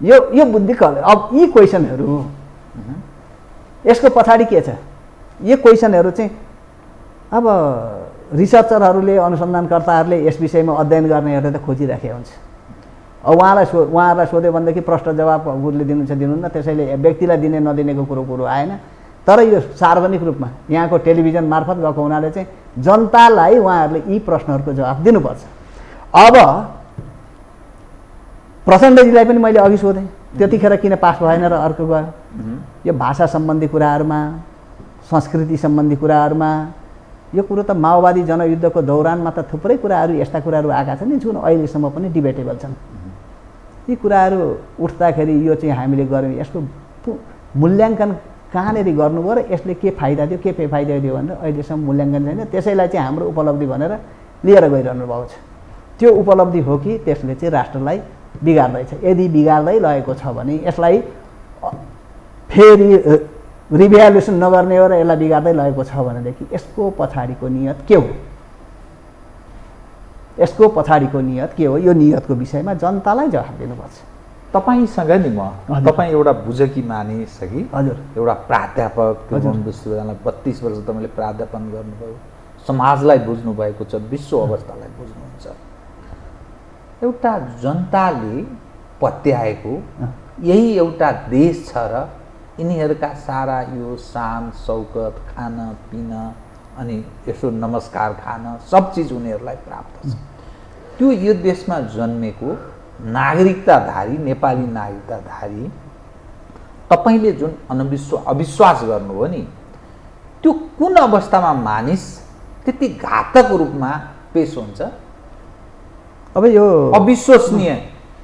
यो बुद्धि कसले? अब यी क्वेसनहरू, यसको पछाडि के छ? यो क्वेसनहरू चाहिँ अब रिसर्चरहरूले, अनुसन्धानकर्ताहरूले यस विषयमा अध्ययन गर्नेहरूले त खोजिराखेको हुन्छ। अब उहाँहरूलाई सोध्यो भनेदेखि प्रश्न जवाब उसले दिनुहुन्छ, त्यसैले व्यक्तिलाई दिने नदिनेको कुरो आएन। तर यो सार्वजनिक रूपमा यहाँको टेलिभिजन मार्फत गएको हुनाले चाहिँ जनतालाई उहाँहरूले यी प्रश्नहरूको जवाब दिनुपर्छ। अब प्रचण्डजीलाई पनि मैले अघि सोधेँ, त्यतिखेर किन पास भएन र अर्को गयो? यो भाषा सम्बन्धी कुराहरूमा, संस्कृति सम्बन्धी कुराहरूमा, यो कुरो त माओवादी जनयुद्धको दौरानमा त थुप्रै कुराहरू यस्ता कुराहरू आएका छन् जुन अहिलेसम्म पनि डिबेटेबल छन्। यी कुराहरू उठ्दाखेरि यो चाहिँ हामीले गऱ्यौँ, यसको मूल्याङ्कन कहाँनिर गर्नुभयो र यसले के फाइदा दियो, के बेफाइदा दियो भनेर अहिलेसम्म मूल्याङ्कन छैन। त्यसैलाई चाहिँ हाम्रो उपलब्धि भनेर लिएर गइरहनु भएको छ। त्यो उपलब्धि हो कि त्यसले चाहिँ राष्ट्रलाई बिगार्दैछ? यदि बिगार्दै लगेको छ भने यसलाई फेरि रिभ्यालुएसन नगर्ने हो र यसलाई बिगार्दै लगेको छ भनेदेखि यसको पछाडिको नियत के हो? यसको पछाडिको नियत के हो? यो नियतको विषयमा जनतालाई जवाफ दिनुपर्छ। तपाईसँग नि म तपाईँ एउटा बुझकी मानिस छ कि हजुर, एउटा प्राध्यापक, विश्वविद्यालयमा 32 वर्ष तपाईँले प्राध्यापन गर्नुभयो, समाजलाई बुझ्नु भएको छ, विश्व अवस्थालाई बुझ्नुहुन्छ। एउटा जनताले पत्याएको यही एउटा देश छ र यिनीहरूका सारा यो शान शौकत खान पिन अनि यसो नमस्कार खान सब चिज उनीहरूलाई प्राप्त छ। त्यो यो देशमा जन्मेको नागरिकताधारी नेपाली नागरिकताधारी तपाईँले जुन अविश्वास गर्नुभयो नि, त्यो कुन अवस्थामा मानिस त्यति घातक रूपमा पेश हुन्छ? अब यो अविश्वसनीय।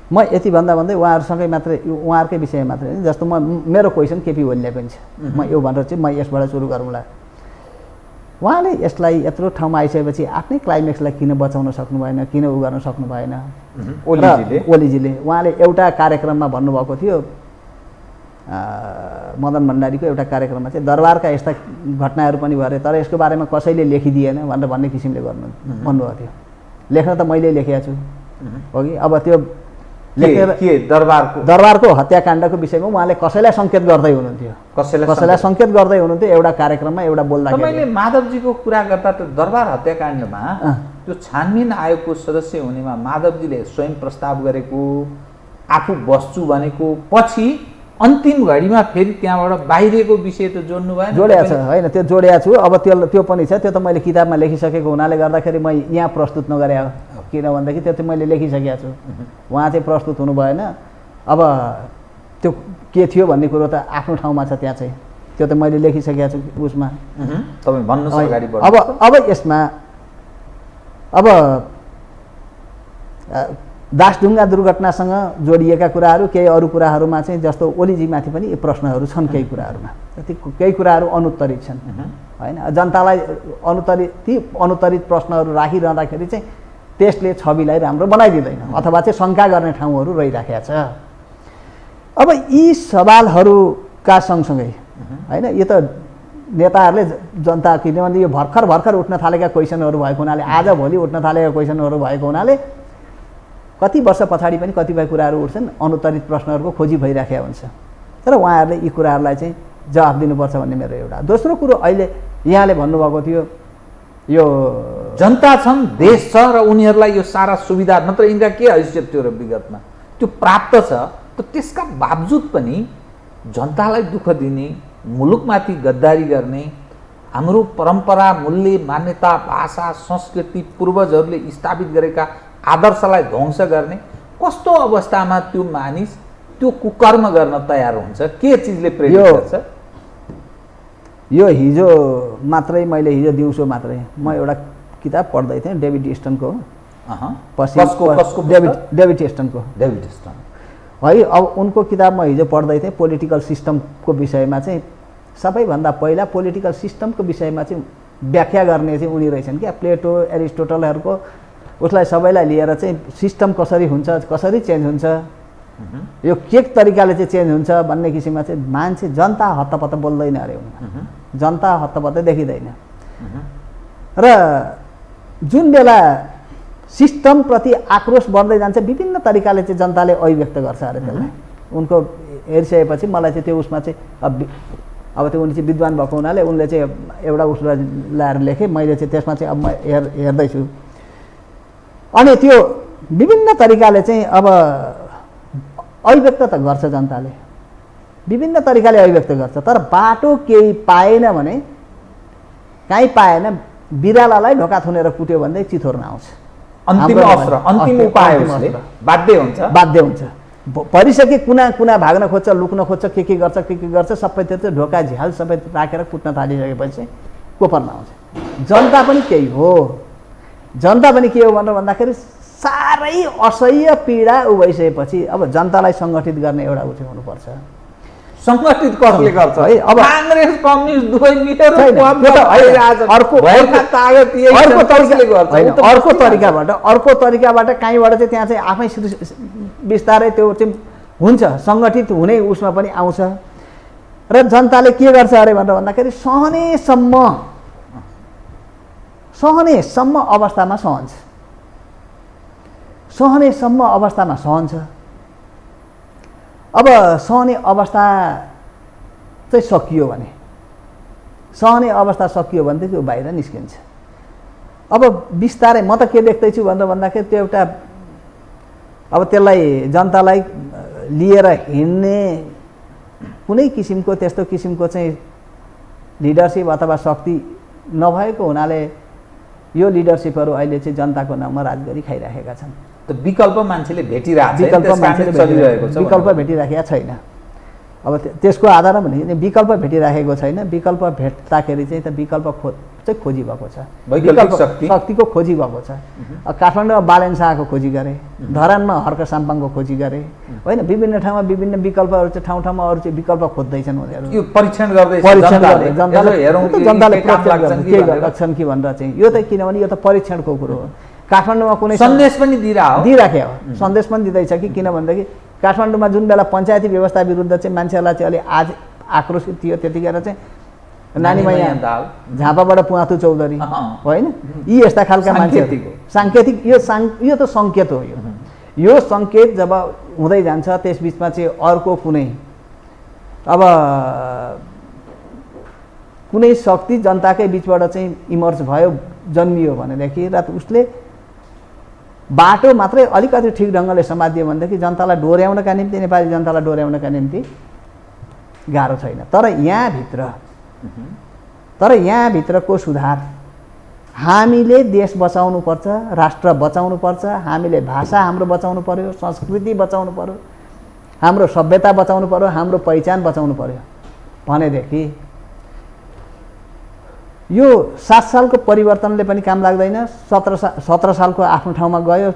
म यति भन्दै उहाँहरूसँगै मात्रै उहाँहरूकै विषयमा मात्रै होइन, जस्तो मेरो क्वेसन केपी ओलीको पनि छ, म यो भनेर चाहिँ म यसबाट सुरु गरौँला। उहाँले यसलाई यत्रो ठाउँमा आइसकेपछि आफ्नै क्लाइमेक्सलाई किन बचाउन सक्नु भएन, किन उ गर्न सक्नु भएन? ओलीजीले उहाँले एउटा कार्यक्रममा भन्नुभएको थियो, मदन भण्डारीको एउटा कार्यक्रममा चाहिँ दरबारका यस्ता घटनाहरू पनि भए तर यसको बारेमा कसैले लेखिदिएन भनेर भन्ने किसिमले भन्नुभएको थियो। लेख्न त मैले लेखेको छु हो कि, अब त्यो लेखेर के दरबारको हत्याकाण्डको विषयमा उहाँले कसैलाई सङ्केत गर्दै हुनुहुन्थ्यो, कसैलाई सङ्केत गर्दै हुनुहुन्थ्यो एउटा कार्यक्रममा एउटा बोल्दाखेरि। तपाईँले माधवजीको कुरा गर्दा त दरबार हत्याकाण्डमा त्यो छानबिन आयोगको सदस्य हुनेमा माधवजीले स्वयं प्रस्ताव गरेको, आफू बस्छु भनेको, पछि अन्तिम घडीमा फेरि त्यहाँबाट बाहिरिएको विषय त जोड्नु भएन? जोडेको छ होइन, त्यो जोडेको छु। अब त्यो पनि छ, त्यो त मैले किताबमा लेखिसकेको हुनाले गर्दाखेरि म यहाँ प्रस्तुत नगरे हो, किनभनेदेखि त्यो चाहिँ मैले लेखिसकेको छु। उहाँ चाहिँ प्रस्तुत हुनु भएन। अब त्यो के थियो भन्ने कुरो त आफ्नो ठाउँमा छ, त्यहाँ चाहिँ त्यो त मैले लेखिसकेको छु उसमा। तपाईँ भन्नुहोस् अगाडि बढ्नु। अब यसमा अब दासढुङ्गा दुर्घटनासँग जोडिएका कुराहरू, केही अरू कुराहरूमा चाहिँ जस्तो ओलीजीमाथि पनि यी प्रश्नहरू छन्, केही कुराहरूमा केही कुराहरू अनुत्तरित छन् होइन। जनतालाई अनुत्तरित प्रश्नहरू राखिरहँदाखेरि चाहिँ त्यसले छविलाई राम्रो बनाइदिँदैन अथवा चाहिँ शङ्का गर्ने ठाउँहरू रहिराखेको छ। अब यी सवालहरूका सँगसँगै होइन, यो त नेताहरूले जनता, किनभने यो भर्खर उठ्न थालेका क्वेसनहरू भएको हुनाले, आज भोलि उठ्न थालेका क्वेसनहरू भएको हुनाले कति वर्ष पछाडि पनि कतिपय कुराहरू उठ्छन्, अनुत्तरित प्रश्नहरूको खोजी भइराखेको हुन्छ। तर उहाँहरूले यी कुराहरूलाई चाहिँ जवाफ दिनुपर्छ भन्ने मेरो एउटा। दोस्रो कुरो, अहिले यहाँले भन्नुभएको थियो यो जनता छन्, देश छ र उनीहरूलाई यो सारा सुविधा, नत्र यिनका के हैसियत थियो र विगतमा त्यो प्राप्त छ, त त्यसका बावजुद पनि जनतालाई दुःख दिने, मुलुकमाथि गद्दारी गर्ने, हाम्रो परम्परा, मूल्य, मान्यता, भाषा, संस्कृति, पूर्वजहरूले स्थापित गरेका आदर्शलाई ध्वंस गर्ने कस्तो अवस्थामा त्यो मानिस त्यो कुकर्म गर्न तयार हुन्छ? के चिजले प्रेरित गर्छ? यो हिजो मात्रै, मैले हिजो दिउँसो मात्रै म एउटा किताब पढ्दै थिएँ, डेभिड इस्टनको, डेभिड इस्टनको है। अब उनको किताब म हिजो पढ्दै थिएँ, पोलिटिकल सिस्टमको विषयमा चाहिँ सबैभन्दा पहिला पोलिटिकल सिस्टमको विषयमा चाहिँ व्याख्या गर्ने चाहिँ उनी रहेछन् क्या, प्लेटो, एरिस्टोटलहरूको। उसलाई सबैलाई लिएर चाहिँ सिस्टम कसरी हुन्छ, कसरी चेन्ज हुन्छ, यो के तरिकाले चाहिँ चेन्ज हुन्छ भन्ने किसिममा चाहिँ मान्छे, जनता हत्तपत्त बोल्दैन अरे उनीमा, जनता हत्तपत्त देखिँदैन। र जुन बेला सिस्टमप्रति आक्रोश बढ्दै जान्छ, विभिन्न तरिकाले चाहिँ जनताले अभिव्यक्त गर्छ अरे त्यसलाई। उनको हेरिसकेपछि मलाई चाहिँ त्यो उसमा चाहिँ अब त्यो उनी चाहिँ विद्वान भएको हुनाले उनले चाहिँ एउटा उसलाई ल्याएर लेखेँ, मैले चाहिँ त्यसमा चाहिँ अब म हेर्दैछु। अनि त्यो विभिन्न तरिकाले चाहिँ अब अभिव्यक्त त गर्छ जनताले, विभिन्न तरिकाले अभिव्यक्त गर्छ, तर बाटो केही पाएन भने, कहीँ पाएन, बिरालालाई ढोका थुनेर कुट्यो भन्दै चिथोर्न आउँछ। अन्तिम अस्त्र, अन्तिम उपाय बाध्य हुन्छ। परिसके कुना भाग्न खोज्छ, लुक्न खोज्छ, के गर्छ, सबैतिर चाहिँ ढोका झ्याल सबै राखेर कुट्न थालिसकेपछि कोपर्न आउँछ। जनता पनि त्यही हो। जनता पनि के हो भनेर भन्दाखेरि साह्रै असह्य पीडा उभइसकेपछि अब जनतालाई सङ्गठित गर्ने एउटा उ चाहिँ हुनुपर्छ। सङ्गठित कसले गर्छ है? अब काङ्ग्रेस, कम्युनिस्ट दुवै मिलेर अर्को तरिकाबाट कहीँबाट चाहिँ त्यहाँ चाहिँ आफै बिस्तारै त्यो चाहिँ हुन्छ, सङ्गठित हुने उसमा पनि आउँछ। र जनताले के गर्छ अरे भनेर भन्दाखेरि सहनेसम्म अवस्थामा सहन्छ, सहनेसम्म अवस्थामा सहन्छ। अब सहने अवस्था चाहिँ सकियो भने, सहने अवस्था सकियो भनेदेखि त्यो बाहिर निस्किन्छ। अब बिस्तारै म त के देख्दैछु भनेर भन्दाखेरि त्यो एउटा अब त्यसलाई जनतालाई लिएर हिँड्ने कुनै किसिमको त्यस्तो किसिमको चाहिँ लिडरसिप अथवा शक्ति नभएको हुनाले यो लिडरसिपहरू अहिले चाहिँ जनताको नाममा राज गरी खाइराखेका छन्। विकल्प मान्छेले भेटिरहेको छ, विकल्प भेटिराखेका छैन। अब त्यसको आधारमा भने विकल्प भेटिराखेको छैन। विकल्प भेट्दाखेरि चाहिँ त विकल्प चाहिँ खोजी भएको छ, विकल्प शक्तिको खोजी भएको छ। काठमाडौँमा बालेन शाहको खोजी गरे, धरानमा हर्क साम्पाङको खोजी गरे होइन। विभिन्न ठाउँमा विभिन्न विकल्पहरू चाहिँ ठाउँ ठाउँमा अरू चाहिँ विकल्प खोज्दैछन् उनीहरू, यो परीक्षण गर्दै जनताले के गर्छन् कि भनेर चाहिँ। यो त किनभने यो त परीक्षणको कुरो हो। काठमाडौँमा कुनै सन्देश पनि दिइराखे हो, सन्देश पनि दिँदैछ कि किन भनेदेखि काठमाडौँमा जुन बेला पञ्चायती व्यवस्था विरुद्ध चाहिँ मान्छेहरूलाई चाहिँ अलि आज आक्रोशित थियो, त्यतिखेर चाहिँ नानीमैया झापाबाट पुवाथु चौधरी होइन, यी यस्ता खालका मान्छेहरू साङ्केतिक यो त सङ्केत हो। यो सङ्केत जब हुँदै जान्छ त्यसबिचमा चाहिँ अर्को कुनै अब कुनै शक्ति जनताकै बिचबाट चाहिँ इमर्ज भयो, जन्मियो भनेदेखि र उसले बाटो मात्रै अलिकति ठिक ढङ्गले समातियो भनेदेखि जनतालाई डोर्याउनका निम्ति, नेपाली जनतालाई डोर्याउनका निम्ति गाह्रो छैन। तर यहाँभित्रको सुधार हामीले देश बचाउनु पर्छ, राष्ट्र बचाउनु पर्छ, हामीले भाषा हाम्रो बचाउनु पर्यो, संस्कृति बचाउनु पर्यो, हाम्रो सभ्यता बचाउनु पर्यो, हाम्रो पहिचान बचाउनु पर्यो भनेदेखि यो 7 सालको परिवर्तनले पनि काम लाग्दैन, 17 सालको आफ्नो ठाउँमा गयो,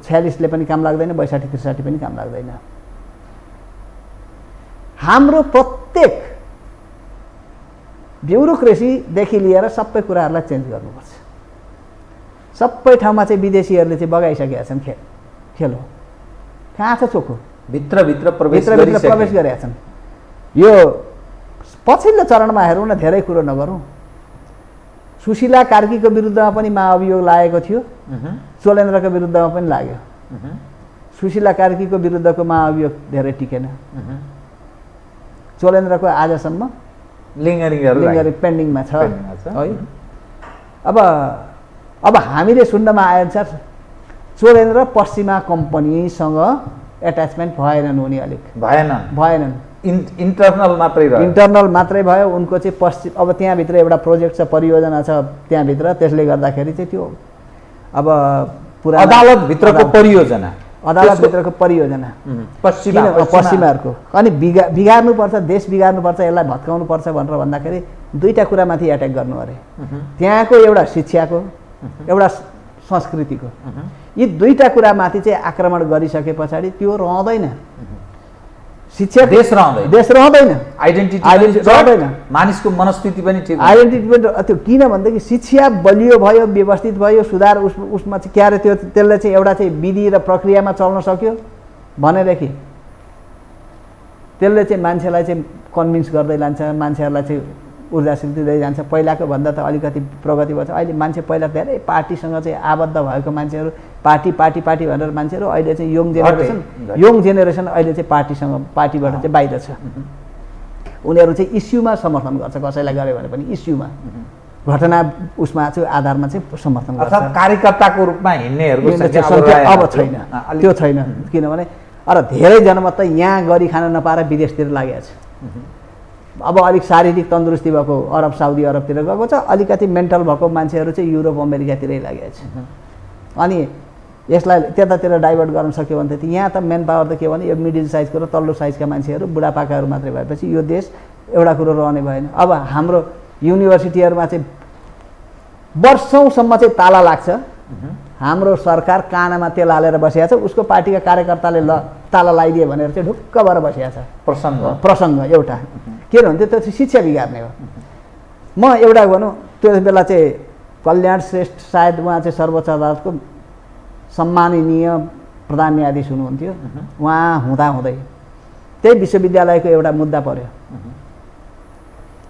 46ले पनि काम लाग्दैन, 62-63 पनि काम लाग्दैन। हाम्रो प्रत्येक ब्युरोक्रेसीदेखि लिएर सबै कुराहरूलाई चेन्ज गर्नुपर्छ। सबै ठाउँमा चाहिँ विदेशीहरूले चाहिँ बगाइसकेका छन् खेल हो, कहाँ छ चोखो, भित्र प्रवेश गरेका छन्। यो पछिल्लो चरणमा हेरौँ न, धेरै कुरो नगरौँ। सुशीला कार्कीको विरुद्धमा पनि महाअभियोग लागेको थियो, चोलेन्द्रको विरुद्धमा पनि लाग्यो। सुशीला कार्कीको विरुद्धको महाअभियोग धेरै टिकेन, चोलेन्द्रको आजसम्म लिङ्गरी पेन्डिङमा छ है। अब हामीले सुन्नमा आएअनुसार चोलेन्द्र पश्चिमा कम्पनीसँग एट्याचमेन्ट भएनन्, उनी अलिक भएनन्, इन्टरनल मात्रै भयो उनको चाहिँ पश्चिम। अब त्यहाँभित्र एउटा प्रोजेक्ट छ, परियोजना छ त्यहाँभित्र, त्यसले गर्दाखेरि चाहिँ त्यो अब पुरा अदालतभित्रको परियोजना पश्चिमाहरूको अनि बिगार्नुपर्छ, देश बिगार्नुपर्छ, यसलाई भत्काउनुपर्छ भनेर भन्दाखेरि दुईवटा कुरामाथि एट्याक गर्नु अरे। त्यहाँको एउटा शिक्षाको, एउटा संस्कृतिको, यी दुईवटा कुरामाथि चाहिँ आक्रमण गरिसके पछाडि त्यो रहँदैन, शिक्षा देश रहँदैन, आइडेन्टिटी रहँदैन, मानिसको मनस्थिति पनि ठिक, आइडेन्टिटी पनि त्यो किन भनेदेखि शिक्षा बलियो भयो, व्यवस्थित भयो, सुधार उसमा चाहिँ क्या अरे त्यसले चाहिँ एउटा चाहिँ विधि र प्रक्रियामा चल्न सक्यो भनेदेखि त्यसले चाहिँ मान्छेलाई चाहिँ कन्भिन्स गर्दै लान्छ, मान्छेहरूलाई चाहिँ ऊर्जाशील दिँदै जान्छ। पहिलाको भन्दा त अलिकति प्रगति भएको छ। अहिले मान्छे पहिला धेरै पार्टीसँग चाहिँ आबद्ध भएको मान्छेहरू, पार्टी भनेर मान्छेहरू अहिले चाहिँ यङ जेनेरेसन अहिले चाहिँ पार्टीबाट चाहिँ बाहिर छ। उनीहरू चाहिँ इस्युमा समर्थन गर्छ, कसैलाई गऱ्यो भने पनि इस्युमा, घटना उसमा चाहिँ आधारमा चाहिँ समर्थन गर्छ। कार्यकर्ताको रूपमा हिँड्नेहरूको सङ्ख्या अब छैन, त्यो छैन। किनभने अरू धेरै जनमत त यहाँ गरी खान नपाएर विदेशतिर लागेको छ। अब अलिक शारीरिक तन्दुरुस्ती भएको अरब, साउदी अरबतिर गएको छ, अलिकति मेन्टल भएको मान्छेहरू चाहिँ युरोप अमेरिकातिरै लागेको छ। अनि यसलाई त्यतातिर डाइभर्ट गर्न सक्यो भने त यहाँ त मेन पावर त के भने यो मिडल साइजको र तल्लो साइजका मान्छेहरू, बुढापाकाहरू मात्रै भएपछि यो देश एउटा कुरो रहने भएन। अब हाम्रो युनिभर्सिटीहरूमा चाहिँ वर्षौँसम्म चाहिँ ताला लाग्छ, हाम्रो सरकार कानामा तेल हालेर बसेको छ, उसको पार्टीका कार्यकर्ताले ताला लगाइदिए भनेर चाहिँ ढुक्क भएर बसेको छ। प्रसङ्ग एउटा के भन्थ्यो, त्यो चाहिँ शिक्षा बिगार्ने हो। म एउटा भनौँ, त्यो बेला चाहिँ कल्याण श्रेष्ठ सायद उहाँ चाहिँ सर्वोच्च अदालतको सम्माननीय प्रधान न्यायाधीश हुनुहुन्थ्यो। उहाँ हुँदै त्यही विश्वविद्यालयको एउटा मुद्दा पर्यो,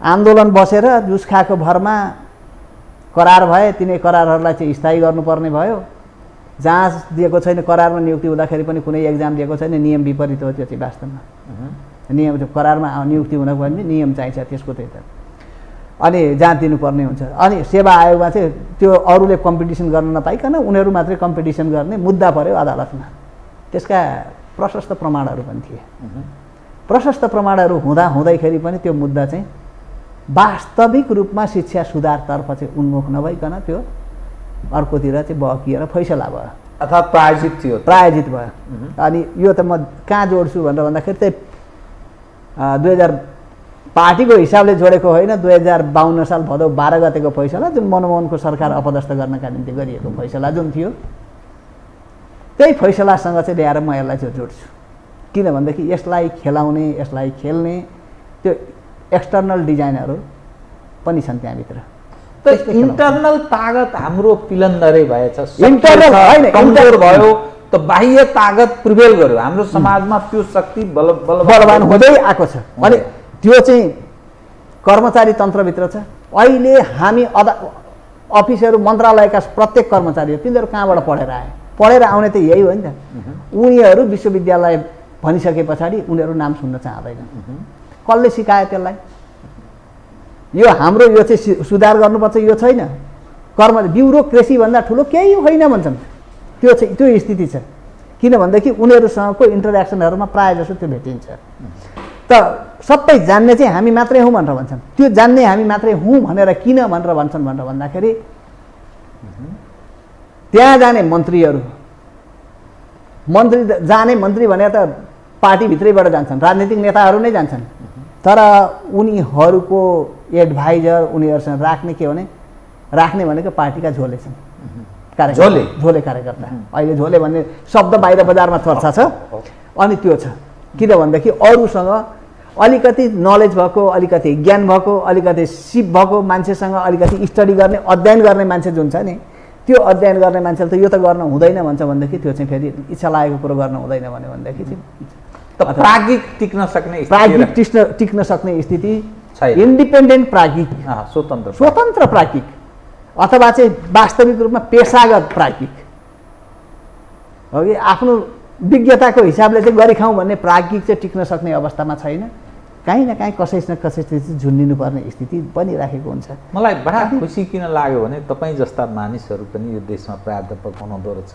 आन्दोलन बसेर जुस खाएको भरमा करार भए, तिनै करारहरूलाई चाहिँ स्थायी गर्नुपर्ने भयो। जाँच दिएको छैन, करारमा नियुक्ति हुँदाखेरि पनि कुनै एक्जाम दिएको छैन, नियम विपरीत हो त्यो चाहिँ वास्तवमा। नियम करारमा नियुक्ति हुनको पनि नियम चाहिन्छ त्यसको त्यही त। अनि जाँच दिनुपर्ने हुन्छ। अनि सेवा आयोगमा चाहिँ त्यो अरूले कम्पिटिसन गर्न नपाइकन उनीहरू मात्रै कम्पिटिसन गर्ने मुद्दा पर्यो अदालतमा। त्यसका प्रशस्त प्रमाणहरू पनि थिए। प्रशस्त प्रमाणहरू हुँदाखेरि पनि त्यो मुद्दा चाहिँ वास्तविक रूपमा शिक्षा सुधारतर्फ चाहिँ उन्मुख नभइकन त्यो अर्कोतिर चाहिँ बहकिएर फैसला भयो अर्थात् प्रायोजित थियो, प्रायोजित भयो। अनि यो त म कहाँ जोड्छु भनेर भन्दाखेरि चाहिँ 2000 पार्टीको हिसाबले जोडेको होइन, 2052 साल भदौ 12 गतेको फैसला जुन मनमोहनको सरकार अपदस्थ गर्नका निम्ति गरिएको फैसला जुन थियो, त्यही फैसलासँग चाहिँ ल्याएर म यसलाई चाहिँ जोड्छु। किनभनेदेखि यसलाई खेलाउने, यसलाई खेल्ने त्यो एक्सटर्नल डिजाइनहरू पनि छन् त्यहाँभित्र। त इन्टरनल तागत हाम्रो पिलन्दरै भएछ, इन्टरनल होइन, कमजोर भयो त बाह्य तागत प्रिभेल गर्यो हाम्रो समाजमा, त्यो शक्ति बलवान हुँदै आएको छ। अनि त्यो चाहिँ कर्मचारी तन्त्रभित्र छ। अहिले हामी अफिसहरू मन्त्रालयका प्रत्येक कर्मचारी तिनीहरू कहाँबाट पढेर आए? पढेर आउने त यही हो नि त। उनीहरू विश्वविद्यालय भनिसके पछाडि उनीहरू नाम सुन्न चाहँदैन। कसले सिकायो त्यसलाई? यो हाम्रो यो चाहिँ सुधार गर्नुपर्छ, यो छैन। ब्युरोक्रेसीभन्दा ठुलो केही होइन भन्छन्। त्यो चाहिँ त्यो स्थिति छ। किनभनेदेखि उनीहरूसँगको इन्टरेक्सनहरूमा प्रायः जसो त्यो भेटिन्छ। त सबै जान्ने चाहिँ हामी मात्रै हौँ भनेर भन्छन्। त्यो जान्ने हामी मात्रै हौँ भनेर किन भनेर भन्छन् भनेर भन्दाखेरि त्यहाँ जाने मन्त्रीहरू, जाने मन्त्री भनेर त पार्टीभित्रैबाट जान्छन्, राजनीतिक नेताहरू नै जान्छन्। तर उनीहरूको एडभाइजर उनीहरूसँग राख्ने के भने, राख्ने भनेको पार्टीका झोले छन्, झोले कार्यकर्ता। अहिले झोले भन्ने शब्द बाहिर बजारमा चर्चा छ। अनि त्यो छ किनभनेदेखि अरूसँग अलिकति नलेज भएको, अलिकति ज्ञान भएको, अलिकति सिप भएको मान्छेसँग अलिकति स्टडी गर्ने, अध्ययन गर्ने मान्छे जुन छ नि, त्यो अध्ययन गर्ने मान्छेले त यो त गर्न हुँदैन भन्छ भनेदेखि त्यो चाहिँ फेरि इच्छा लागेको कुरो गर्न हुँदैन भनेदेखि चाहिँ प्राज्ञिक टिक्न सक्ने स्थिति, इन्डिपेन्डेन्ट प्राज्ञिक, स्वतन्त्र प्राज्ञिक अथवा चाहिँ वास्तविक रूपमा पेसागत प्राज्ञिक हो कि आफ्नो विज्ञताको हिसाबले चाहिँ गरिखाउँ भन्ने प्राज्ञिक चाहिँ टिक्न सक्ने अवस्थामा छैन। काहीँ न काहीँ कसै न कसैसित झुन्डिनुपर्ने स्थिति बनिराखेको हुन्छ। मलाई बडा खुसी किन लाग्यो भने तपाईँ जस्ता मानिसहरू पनि यो देशमा प्राध्यापक हुनुहुँदो रहेछ,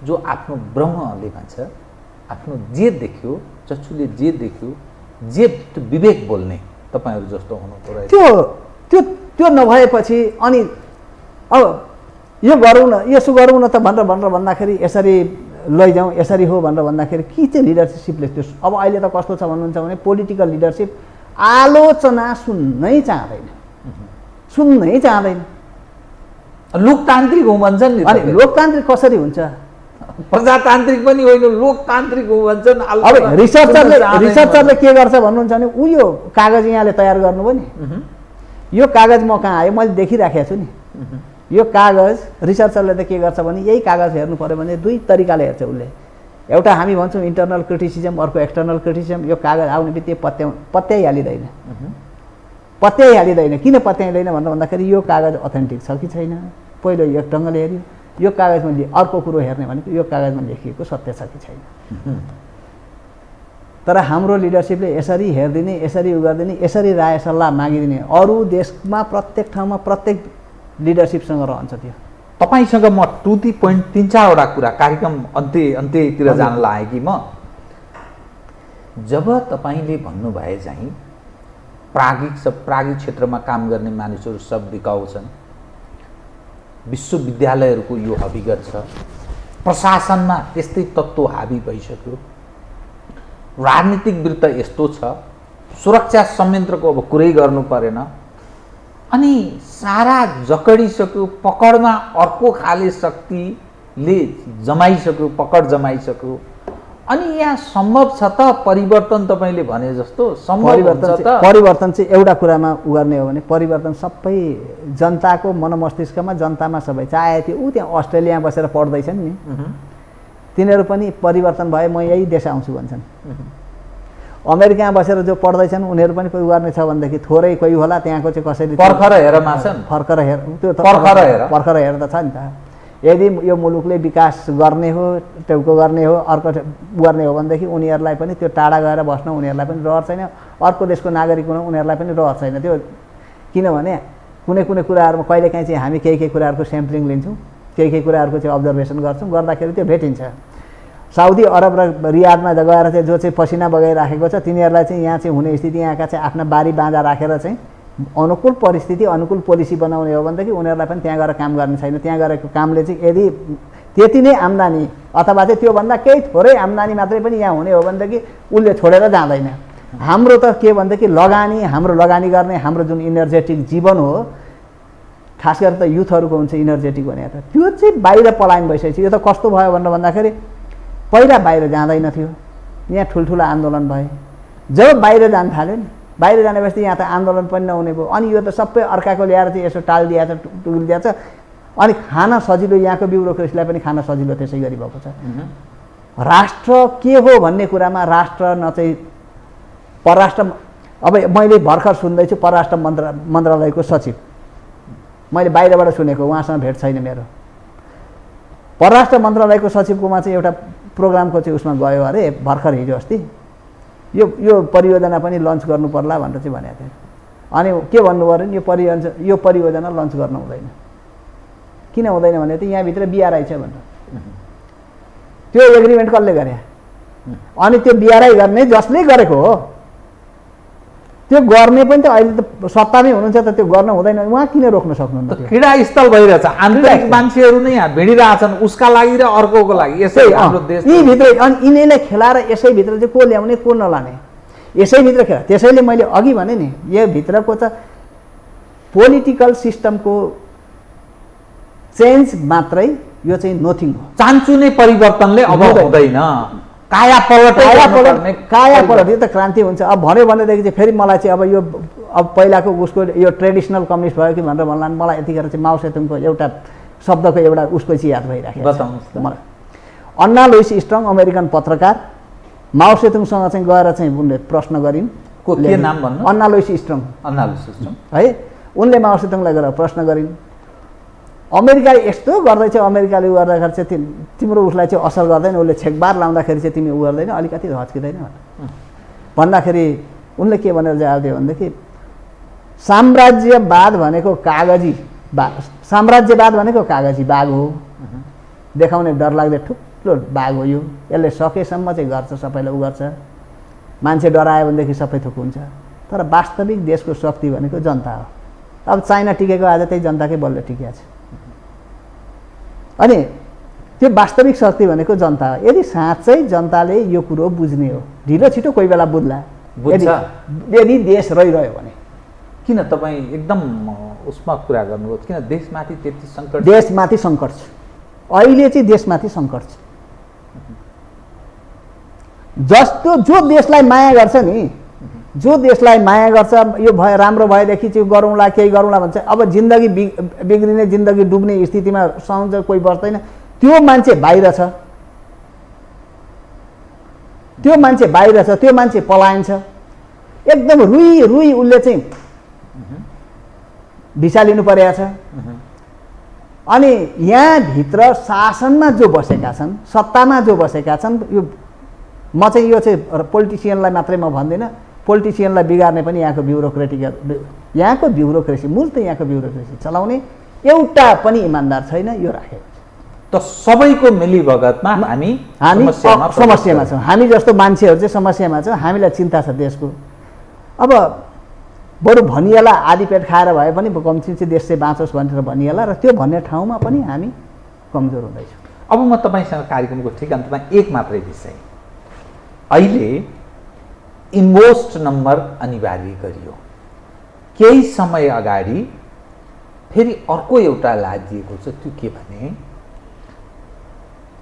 जो आफ्नो ब्रह्मले भन्छ, आफ्नो जे देख्यो, चक्षुले जे देख्यो, जे विवेक बोल्ने तपाईँहरू जस्तो हुनुहुँदो रहेछ। त्यो नभएपछि अनि अब यो गरौँ न, यसो गरौँ न त भनेर भन्दाखेरि यसरी लैजाउँ, यसरी हो भनेर भन्दाखेरि के चाहिँ लिडरसिपले त्यो अब अहिले त कस्तो छ भन्नुहुन्छ भने पोलिटिकल लिडरसिप आलोचना सुन्नै चाहँदैन। लोकतान्त्रिक हो भन्छन् नि। अनि लोकतान्त्रिक कसरी हुन्छ? प्रजातान्त्रिक पनि होइन, लोकतान्त्रिक हो भन्छन्। अब रिसर्चरले के गर्छ भन्नुहुन्छ भने ऊ यो कागज यहाँले तयार गर्नुभयो नि, यो कागज म कहाँ आयो मैले देखिराखेको छु नि। यो कागज रिसर्चरले त के गर्छ भने यही कागज हेर्नु पऱ्यो भने दुई तरिकाले हेर्छ उसले। एउटा हामी भन्छौँ इन्टरनल क्रिटिसिजम, अर्को एक्सटर्नल क्रिटिसिजम। यो कागज आउने बित्तिकै पत्याइहालिँदैन। किन पत्याइँदैन भनेर भन्दाखेरि यो कागज अथेन्टिक छ कि छैन, पहिलो एक ढङ्गले हेऱ्यो। यो कागजमा अर्को कुरो हेर्ने भनेको यो कागजमा लेखिएको सत्य छ कि छैन। तर हाम्रो लिडरसिपले यसरी हेरिदिने, यसरी उ गरिदिने, यसरी राय सल्लाह मागिदिने। अरू देशमा प्रत्येक ठाउँमा प्रत्येक लिडरसिपसँग रहन्छ त्यो। तपाईँसँग म 3-4वटा कुरा कार्यक्रम अन्त्यतिर जान लागेँ कि म जब तपाईँले भन्नुभए चाहिँ प्राज्ञिक क्षेत्रमा काम गर्ने मानिसहरू सब बिकाउ छन्, विश्वविद्यालयहरूको यो हविगत छ, प्रशासनमा त्यस्तै तत्त्व हावी भइसक्यो, राजनीतिक वृत्त यस्तो छ, सुरक्षा संयन्त्रको अब कुरै गर्नु परेन, अनि सारा जकडिसक्यो, पकडमा अर्को खाले शक्तिले पकड जमाइसक्यो। अनि यहाँ सम्भव छ त परिवर्तन? तपाईँले भने जस्तो परिवर्तन चाहिँ एउटा कुरामा उ गर्ने हो भने परिवर्तन सबै जनताको मनमस्तिष्कमा, जनतामा सबै चाहे त्यो ऊ त्यहाँ अस्ट्रेलिया बसेर पढ्दैछन् नि, तिनीहरू पनि परिवर्तन भए म यही देश आउँछु भन्छन्। अमेरिकामा बसेर जो पढ्दैछन् उनीहरू पनि कोही गर्ने छ भनेदेखि थोरै कोही होला, त्यहाँको चाहिँ कसैले पर्खर हेर माछन्, फर्केर हेर, त्यो त पर्खर हेर त छ नि त। यदि यो मुलुकले विकास गर्ने हो, टेउको गर्ने हो, अर्को गर्ने हो भनेदेखि उनीहरूलाई पनि त्यो टाढा गएर बस्न उनीहरूलाई पनि रहर छैन, अर्को देशको नागरिक हुन उनीहरूलाई पनि रहर छैन। त्यो किनभने कुनै कुराहरूमा कहिलेकाहीँ चाहिँ हामी केही कुराहरूको स्याम्पलिङ लिन्छौँ, केही कुराहरूको चाहिँ अब्जर्भेसन गर्छौँ, गर्दाखेरि त्यो भेटिन्छ। साउदी अरब र रियादमा गएर चाहिँ जो चाहिँ पसिना बगाइराखेको छ तिनीहरूलाई चाहिँ यहाँ चाहिँ हुने स्थिति, यहाँका चाहिँ आफ्ना बारी बाँझा राखेर चाहिँ अनुकूल परिस्थिति, अनुकूल पोलिसी बनाउने हो भनेदेखि उनीहरूलाई पनि त्यहाँ गएर काम गर्ने छैन। त्यहाँ गरेको कामले चाहिँ यदि त्यति नै आम्दानी अथवा चाहिँ त्योभन्दा केही थोरै आम्दानी मात्रै पनि यहाँ हुने हो भनेदेखि उसले छोडेर जाँदैन। हाम्रो त के भनेदेखि लगानी, हाम्रो लगानी गर्ने हाम्रो जुन इनर्जेटिक जीवन हो, खास गरेर त युथहरूको हुन्छ इनर्जेटिक भने त त्यो चाहिँ बाहिर पलायन भइसकेपछि। यो त कस्तो भयो भनेर भन्दाखेरि पहिला बाहिर जाँदैन थियो, यहाँ ठुल्ठुला आन्दोलन भए, जब बाहिर जान थाल्यो नि, बाहिर जानेपछि यहाँ त आन्दोलन पनि नहुने भयो। अनि यो त सबै अर्काको ल्याएर चाहिँ यसो टालिदिएको छ, टुलिदिएको छ, अनि खान सजिलो, यहाँको ब्युरोक्रेसीलाई पनि खान सजिलो त्यसै गरी भएको छ। राष्ट्र के हो भन्ने कुरामा राष्ट्र न चाहिँ परराष्ट्र, अब मैले भर्खर सुन्दैछु परराष्ट्र मन्त्रालयको सचिव, मैले बाहिरबाट सुनेको, उहाँसँग भेट छैन मेरो। परराष्ट्र मन्त्रालयको सचिवकोमा चाहिँ एउटा प्रोग्रामको चाहिँ उसमा गयो अरे भर्खर हिजो अस्ति, यो परियोजना पनि लन्च गर्नु पर्ला भनेर चाहिँ भनेको थियो। अनि के भन्नुभयो अरे यो परियोजना लन्च गर्नु हुँदैन। किन हुँदैन भने त यहाँभित्र बिआरआई छ भनेर। त्यो एग्रिमेन्ट कसले गरे? अनि त्यो बिआरआई गर्ने जसले गरेको हो, त्यो गर्ने पनि त अहिले त सत्तामै हुनुहुन्छ त त्यो गर्न हुँदैन, उहाँ किन रोक्न सक्नुहुन्न? क्रीडा स्थल भइरहेछ, आन्तरिक मान्छेहरू नै यहाँ भिडिरहेछन् उसका लागि र अर्कोको लागि। यसै हाम्रो देश यीभित्र अनि यिनीलाई खेलाएर यसैभित्र चाहिँ को ल्याउने को नलाने, यसैभित्र खेला। त्यसैले मैले अघि भने नि यो भित्रको त पोलिटिकल सिस्टमको चेन्ज मात्रै यो चाहिँ नथिङ हो। चान्चु नै परिवर्तनले अब हुँदैन, काया पलट, यो त क्रान्ति हुन्छ। अब भन्यो भनेदेखि चाहिँ फेरि मलाई चाहिँ अब पहिलाको उसको यो ट्रेडिसनल कम्युनिस्ट भयो कि भनेर भन्ला, मलाई यतिखेर चाहिँ माओ सेतुङको एउटा शब्दको एउटा उसको चाहिँ याद भइराखेको छ मलाई। अन्ना लुइस स्ट्रङ अमेरिकन पत्रकार, माओ सेतुङसँग चाहिँ गएर चाहिँ उनले प्रश्न गरिन्। के नाम भन्नु? अन्ना लुइस स्ट्रङ है। उनले माओ सेतुङलाई गएर प्रश्न गरिन्, अमेरिकाले यस्तो गर्दैछ, अमेरिकाले गर्दाखेरि चाहिँ तिम्रो उसलाई चाहिँ असर गर्दैन, उसले छेकबार लाउँदाखेरि चाहिँ तिमी उ गर्दैन, अलिकति हच्किँदैन भन्दाखेरि उनले के भनेर जवाब दियो भनेदेखि साम्राज्यवाद भनेको कागजी बाघ हो, देखाउने डरलाग्दो ठुलो बाघ हो यो, यसले सकेसम्म चाहिँ गर्छ, सबैलाई उ गर्छ, मान्छे डरायो भनेदेखि सबै थोक हुन्छ, तर वास्तविक देशको शक्ति भनेको जनता हो। अब चाइना टिकेको आज त्यही जनताकै बलले टिकेको छ। अनि त्यो वास्तविक शक्ति भनेको जनता हो। यदि साँच्चै जनताले यो कुरो बुझ्ने हो, ढिलो छिटो कोही बेला यदि देश रहिरह्यो भने। किन तपाईँ एकदम उसमा कुरा गर्नुभयो, किन देशमाथि त्यति सङ्कट? देशमाथि सङ्कट छ अहिले चाहिँ, देशमाथि सङ्कट छ। जस्तो जो देशलाई माया गर्छ नि, जो देशलाई माया गर्छ, यो भयो राम्रो भएदेखि चाहिँ गरौँला, केही गरौँला भन्छ, अब जिन्दगी बिग्रिने, जिन्दगी डुब्ने स्थितिमा सँगै कोही बस्दैन, त्यो मान्छे बाहिर छ, त्यो मान्छे पलायन छ, एकदम रुई उसले चाहिँ भिसा लिनु परेको छ। अनि यहाँभित्र शासनमा जो बसेका छन्, सत्तामा जो बसेका छन्, यो म चाहिँ यो चाहिँ पोलिटिसियनलाई मात्रै म भन्दिनँ, पोलिटिसियनलाई बिगार्ने पनि यहाँको ब्युरोक्रेसी मूल त यहाँको ब्युरोक्रेसी चलाउने एउटा पनि इमान्दार छैन, यो राखेको छ। त सबैको मिलीभगतमा हामी समस्यामा छौँ। हामी जस्तो मान्छेहरू चाहिँ समस्यामा छौँ, हामीलाई चिन्ता छ देशको। अब बरु भनिएला आधी पेट खाएर भए पनि कम्ती चाहिँ देश चाहिँ बाँचोस् भनेर भनिएला, र त्यो भन्ने ठाउँमा पनि हामी कमजोर हुँदैछौँ। अब म तपाईँसँग कार्यक्रमको ठिक अन्तमा एक मात्रै विषय, अहिले इन्भोस्ट नम्बर अनिवार्य गरियो, केही समय अगाडि फेरि अर्को एउटा लादिएको छ, त्यो के भने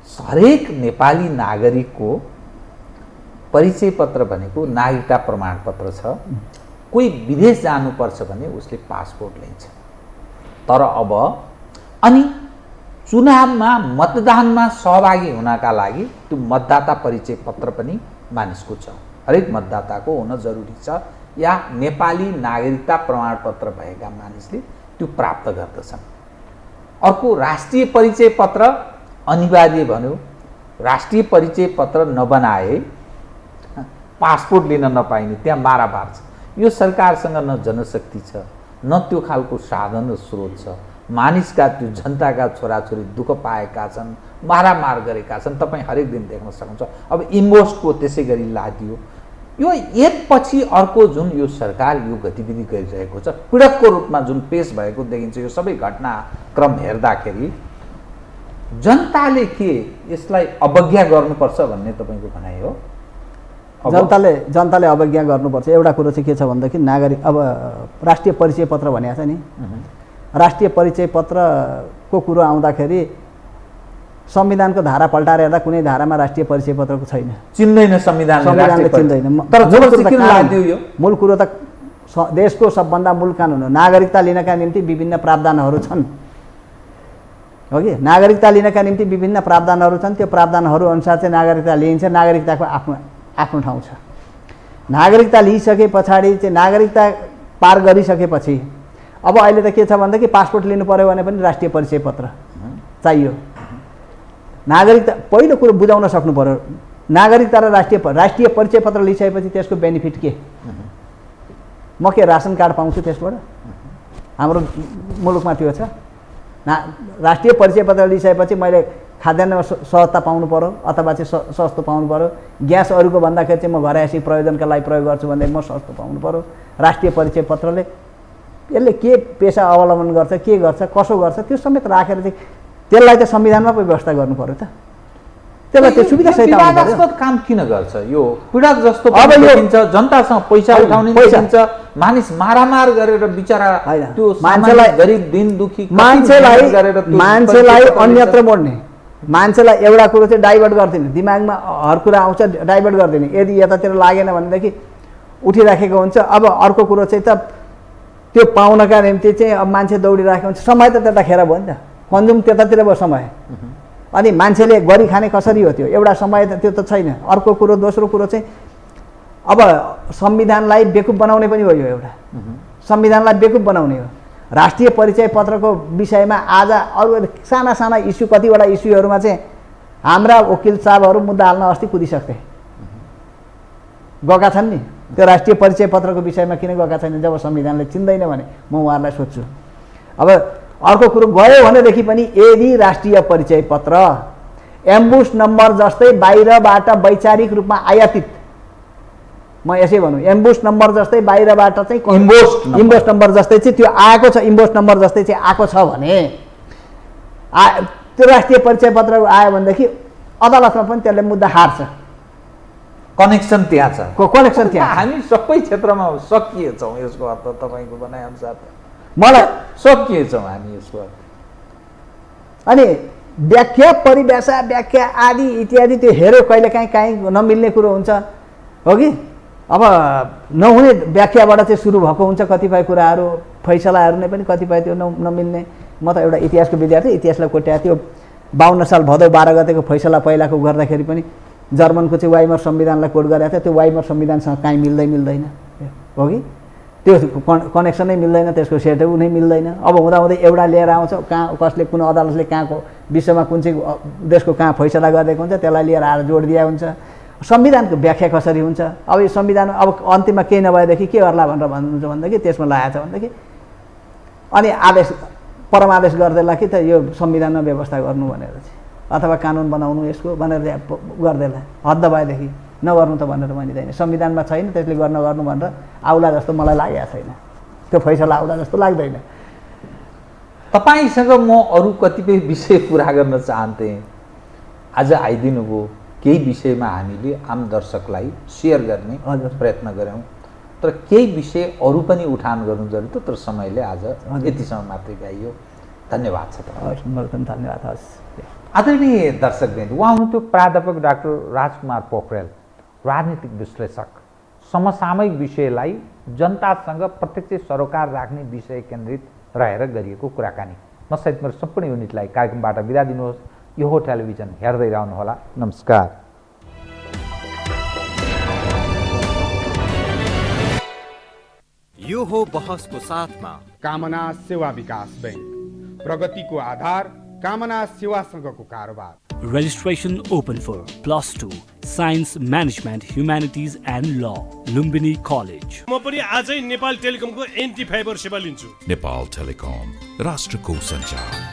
हरेक नेपाली नागरिकको परिचय पत्र भनेको नागरिकता प्रमाणपत्र छ। कोही विदेश जानुपर्छ भने उसले पासपोर्ट लिन्छ। तर अब अनि चुनावमा मतदानमा सहभागी हुनका लागि त्यो मतदाता परिचय पत्र पनि मानिसको छ। हरेक मतदाताको हुन जरुरी छ या नेपाली नागरिकता प्रमाणपत्र भएका मानिसले त्यो प्राप्त गर्दछन्। अर्को राष्ट्रिय परिचय पत्र अनिवार्य भन्यो, राष्ट्रिय परिचय पत्र नबनाए पासपोर्ट लिन नपाइने, त्यहाँ मारामार छ। यो सरकारसँग न जनशक्ति छ न त्यो खालको साधन र स्रोत छ। मानिसका त्यो जनताका छोराछोरी दुःख पाएका छन्, मारामार गरेका छन्, तपाईँ हरेक दिन देख्न सक्नुहुन्छ। अब इम्बोस्टको त्यसै गरी लादियो। यो एकपछि अर्को जुन यो सरकार यो गतिविधि गरिरहेको छ, पीडकको रूपमा जुन पेश भएको देखिन्छ, यो सबै घटनाक्रम हेर्दाखेरि जनताले के यसलाई अवज्ञा गर्नुपर्छ भन्ने तपाईँको भनाइ हो? जनताले अवज्ञा गर्नुपर्छ। एउटा कुरो चाहिँ के छ भन्दाखेरि नागरिक अब राष्ट्रिय परिचय पत्र भनेको छ नि, राष्ट्रिय परिचय पत्रको कुरो आउँदाखेरि संविधानको धारा पल्टाएर हेर्दा कुनै धारामा राष्ट्रिय परिचय पत्रको छैन, चिन्दैन संविधानले चिन्दैन। तर मूल कुरो त देशको सबभन्दा मूल कानुन हो। नागरिकता लिनका निम्ति विभिन्न प्रावधानहरू छन्, हो कि? नागरिकता लिनका निम्ति विभिन्न प्रावधानहरू छन्। त्यो प्रावधानहरू अनुसार चाहिँ नागरिकता लिइन्छ। नागरिकताको आफ्नो ठाउँ छ। नागरिकता लिइसके पछाडि चाहिँ नागरिकता पार गरिसकेपछि अब अहिले त के छ भन्दाखेरि पासपोर्ट लिनु पर्यो भने पनि राष्ट्रिय परिचय पत्र चाहियो। नागरिकता पहिलो कुरो बुझाउन सक्नु पर्यो। नागरिकता र राष्ट्रिय परिचय पत्र लिइसकेपछि त्यसको बेनिफिट के? म के रासन कार्ड पाउँछु त्यसबाट? हाम्रो मुलुकमा त्यो छ। राष्ट्रिय परिचय पत्र लिइसकेपछि मैले खाद्यान्नमा सहजता पाउनु पर्यो अथवा चाहिँ सस्तो पाउनु पर्यो। ग्यास अरूको भन्दाखेरि चाहिँ म घर आएपछि प्रयोजनका लागि प्रयोग गर्छु भने म सस्तो पाउनु पर्यो। राष्ट्रिय परिचय पत्रले यसले के पेसा अवलम्बन गर्छ, के गर्छ, कसो गर्छ, त्यो समेत राखेर चाहिँ त्यसलाई चाहिँ संविधानमा पो व्यवस्था गर्नु पर्यो त। त्यसलाई त्यो सुविधा सहित विवादास्पद काम किन गर्छ? यो पीडक जस्तो अब देखिन्छ, जनतासँग पैसा उठाउने देखिन्छ, मानिस मारामार गरेर बिचरा त्यो मान्छेलाई गरिब दिन दुखी मान्छेलाई अन्यत्र मोड्ने, मान्छेलाई एउटा कुरो चाहिँ डाइभर्ट गरिदिने, दिमागमा हर कुरा आउँछ डाइभर्ट गरिदिने। यदि यतातिर लागेन भनेदेखि उठिराखेको हुन्छ। अब अर्को कुरो चाहिँ त त्यो पाउनका निम्ति चाहिँ अब मान्छे दौडिराखेको हुन्छ। समय त त्यता खेर भयो नि त, कन्ज्युम त्यतातिर भयो समय। अनि मान्छेले गरी खाने कसरी हो त्यो? एउटा समय त त्यो त छैन। अर्को कुरो, दोस्रो कुरो चाहिँ अब संविधानलाई बेकुफ बनाउने पनि हो। यो एउटा संविधानलाई बेकुफ बनाउने हो। राष्ट्रिय परिचय पत्रको विषयमा आज अरू साना साना इस्यु, कतिवटा इस्युहरूमा चाहिँ हाम्रा वकिल साहबहरू मुद्दा हाल्न अस्ति कुदिसक्थे, गएका छन् नि। त्यो राष्ट्रिय परिचय पत्रको विषयमा किन गएका छैनन्? जब संविधानले चिन्दैन भने म उहाँहरूलाई सोध्छु। अब अर्को कुरो गयो भनेदेखि पनि यदि राष्ट्रिय परिचय पत्र एम्बुस नम्बर जस्तै बाहिरबाट वैचारिक रूपमा आयातित, म यसै भनौँ, एम्बुस नम्बर जस्तै बाहिरबाट चाहिँ इम्बोस नम्बर जस्तै चाहिँ त्यो आएको छ, इम्बोस नम्बर जस्तै चाहिँ आएको छ भने त्यो राष्ट्रिय परिचय पत्र आयो भनेदेखि अदालतमा पनि त्यसले मुद्दा हार्छ। कनेक्सन त्यहाँ छ, कनेक्सन त्यहाँ। हामी सबै क्षेत्रमा सकिएछौँ। यसको अर्थ तपाईँको भनाइअनुसार मलाई सकिएछौँ हामी यसको अर्थ। अनि व्याख्या, परिभाषा, व्याख्या आदि इत्यादि त्यो हेऱ्यो कहिलेकाहीँ नमिल्ने कुरो हुन्छ, हो कि? अब नहुने व्याख्याबाट चाहिँ सुरु भएको हुन्छ कतिपय कुराहरू, फैसलाहरू नै पनि कतिपय त्यो नमिल्ने। म त एउटा इतिहासको विद्यार्थी, इतिहासलाई कोट्या। त्यो 52 साल भदौ 12 गतेको फैसला पहिलाको गर्दाखेरि पनि जर्मनको चाहिँ वाइमर संविधानलाई कोड गरेको थियो। त्यो वाइमर संविधानसँग काहीँ मिल्दैन, हो कि? त्यो कनेक्सनै मिल्दैन, त्यसको सेटउ नै मिल्दैन। अब हुँदाहुँदै एउटा लिएर आउँछ, कहाँ कसले कुन अदालतले कहाँको विश्वमा कुन चाहिँ देशको कहाँ फैसला गरिदिएको हुन्छ त्यसलाई लिएर आएर जोड दिया हुन्छ। संविधानको व्याख्या कसरी हुन्छ? अब यो संविधान अब अन्तिममा केही नभएदेखि के गर्ला भनेर भन्नुहुन्छ भनेदेखि त्यसमा लागेको छ भनेदेखि अनि आदेश परमादेश गरिदेला कि त यो संविधानमा व्यवस्था गर्नु भनेर चाहिँ, अथवा कानुन बनाउनु यसको भनेर गरिदेला। हद्द भएदेखि नगर्नु त भनेर भनिँदैन। संविधानमा छैन त्यसले गर्नु भनेर आउला जस्तो मलाई लागेको छैन। त्यो फैसला आउला जस्तो लाग्दैन। तपाईँसँग म अरू कतिपय विषय कुरा गर्न चाहन्थेँ। आज आइदिनु भयो, केही विषयमा हामीले आम दर्शकलाई सेयर गर्ने प्रयत्न गऱ्यौँ, तर केही विषय अरू पनि उठान गर्नु जरुरी थियो, तर समयले आज यतिसम्म मात्रै भ्याइयो। धन्यवाद छ तपाईँलाई। धन्यवाद। हस्। आदरणीय दर्शकवृन्द, उहाँ हुनुहुन्थ्यो प्राध्यापक डाक्टर राजकुमार पोखरेल, राजनीतिक विश्लेषक। समसामयिक विषयलाई जनतासँग प्रत्यक्ष सरोकार राख्ने विषय केन्द्रित रहेर गरिएको कुराकानी। म सहित मेरो सम्पूर्ण युनिटलाई कार्यक्रमबाट बिदा दिनुहोस्। यो हो टेलिभिजन, हेर्दै रहनुहोला। नमस्कार। यो हो बहसको साथमा कामना सेवा विकास बैंक, प्रगतिको आधार कामना सेवासँगको कारोबार। Registration open for +2 Science Management Humanities and Law, Lumbini College. म पनि आजै नेपाल टेलिकमको एन्टी फाइबर सेवा लिन्छु। नेपाल टेलिकम, राष्ट्रको सञ्चार।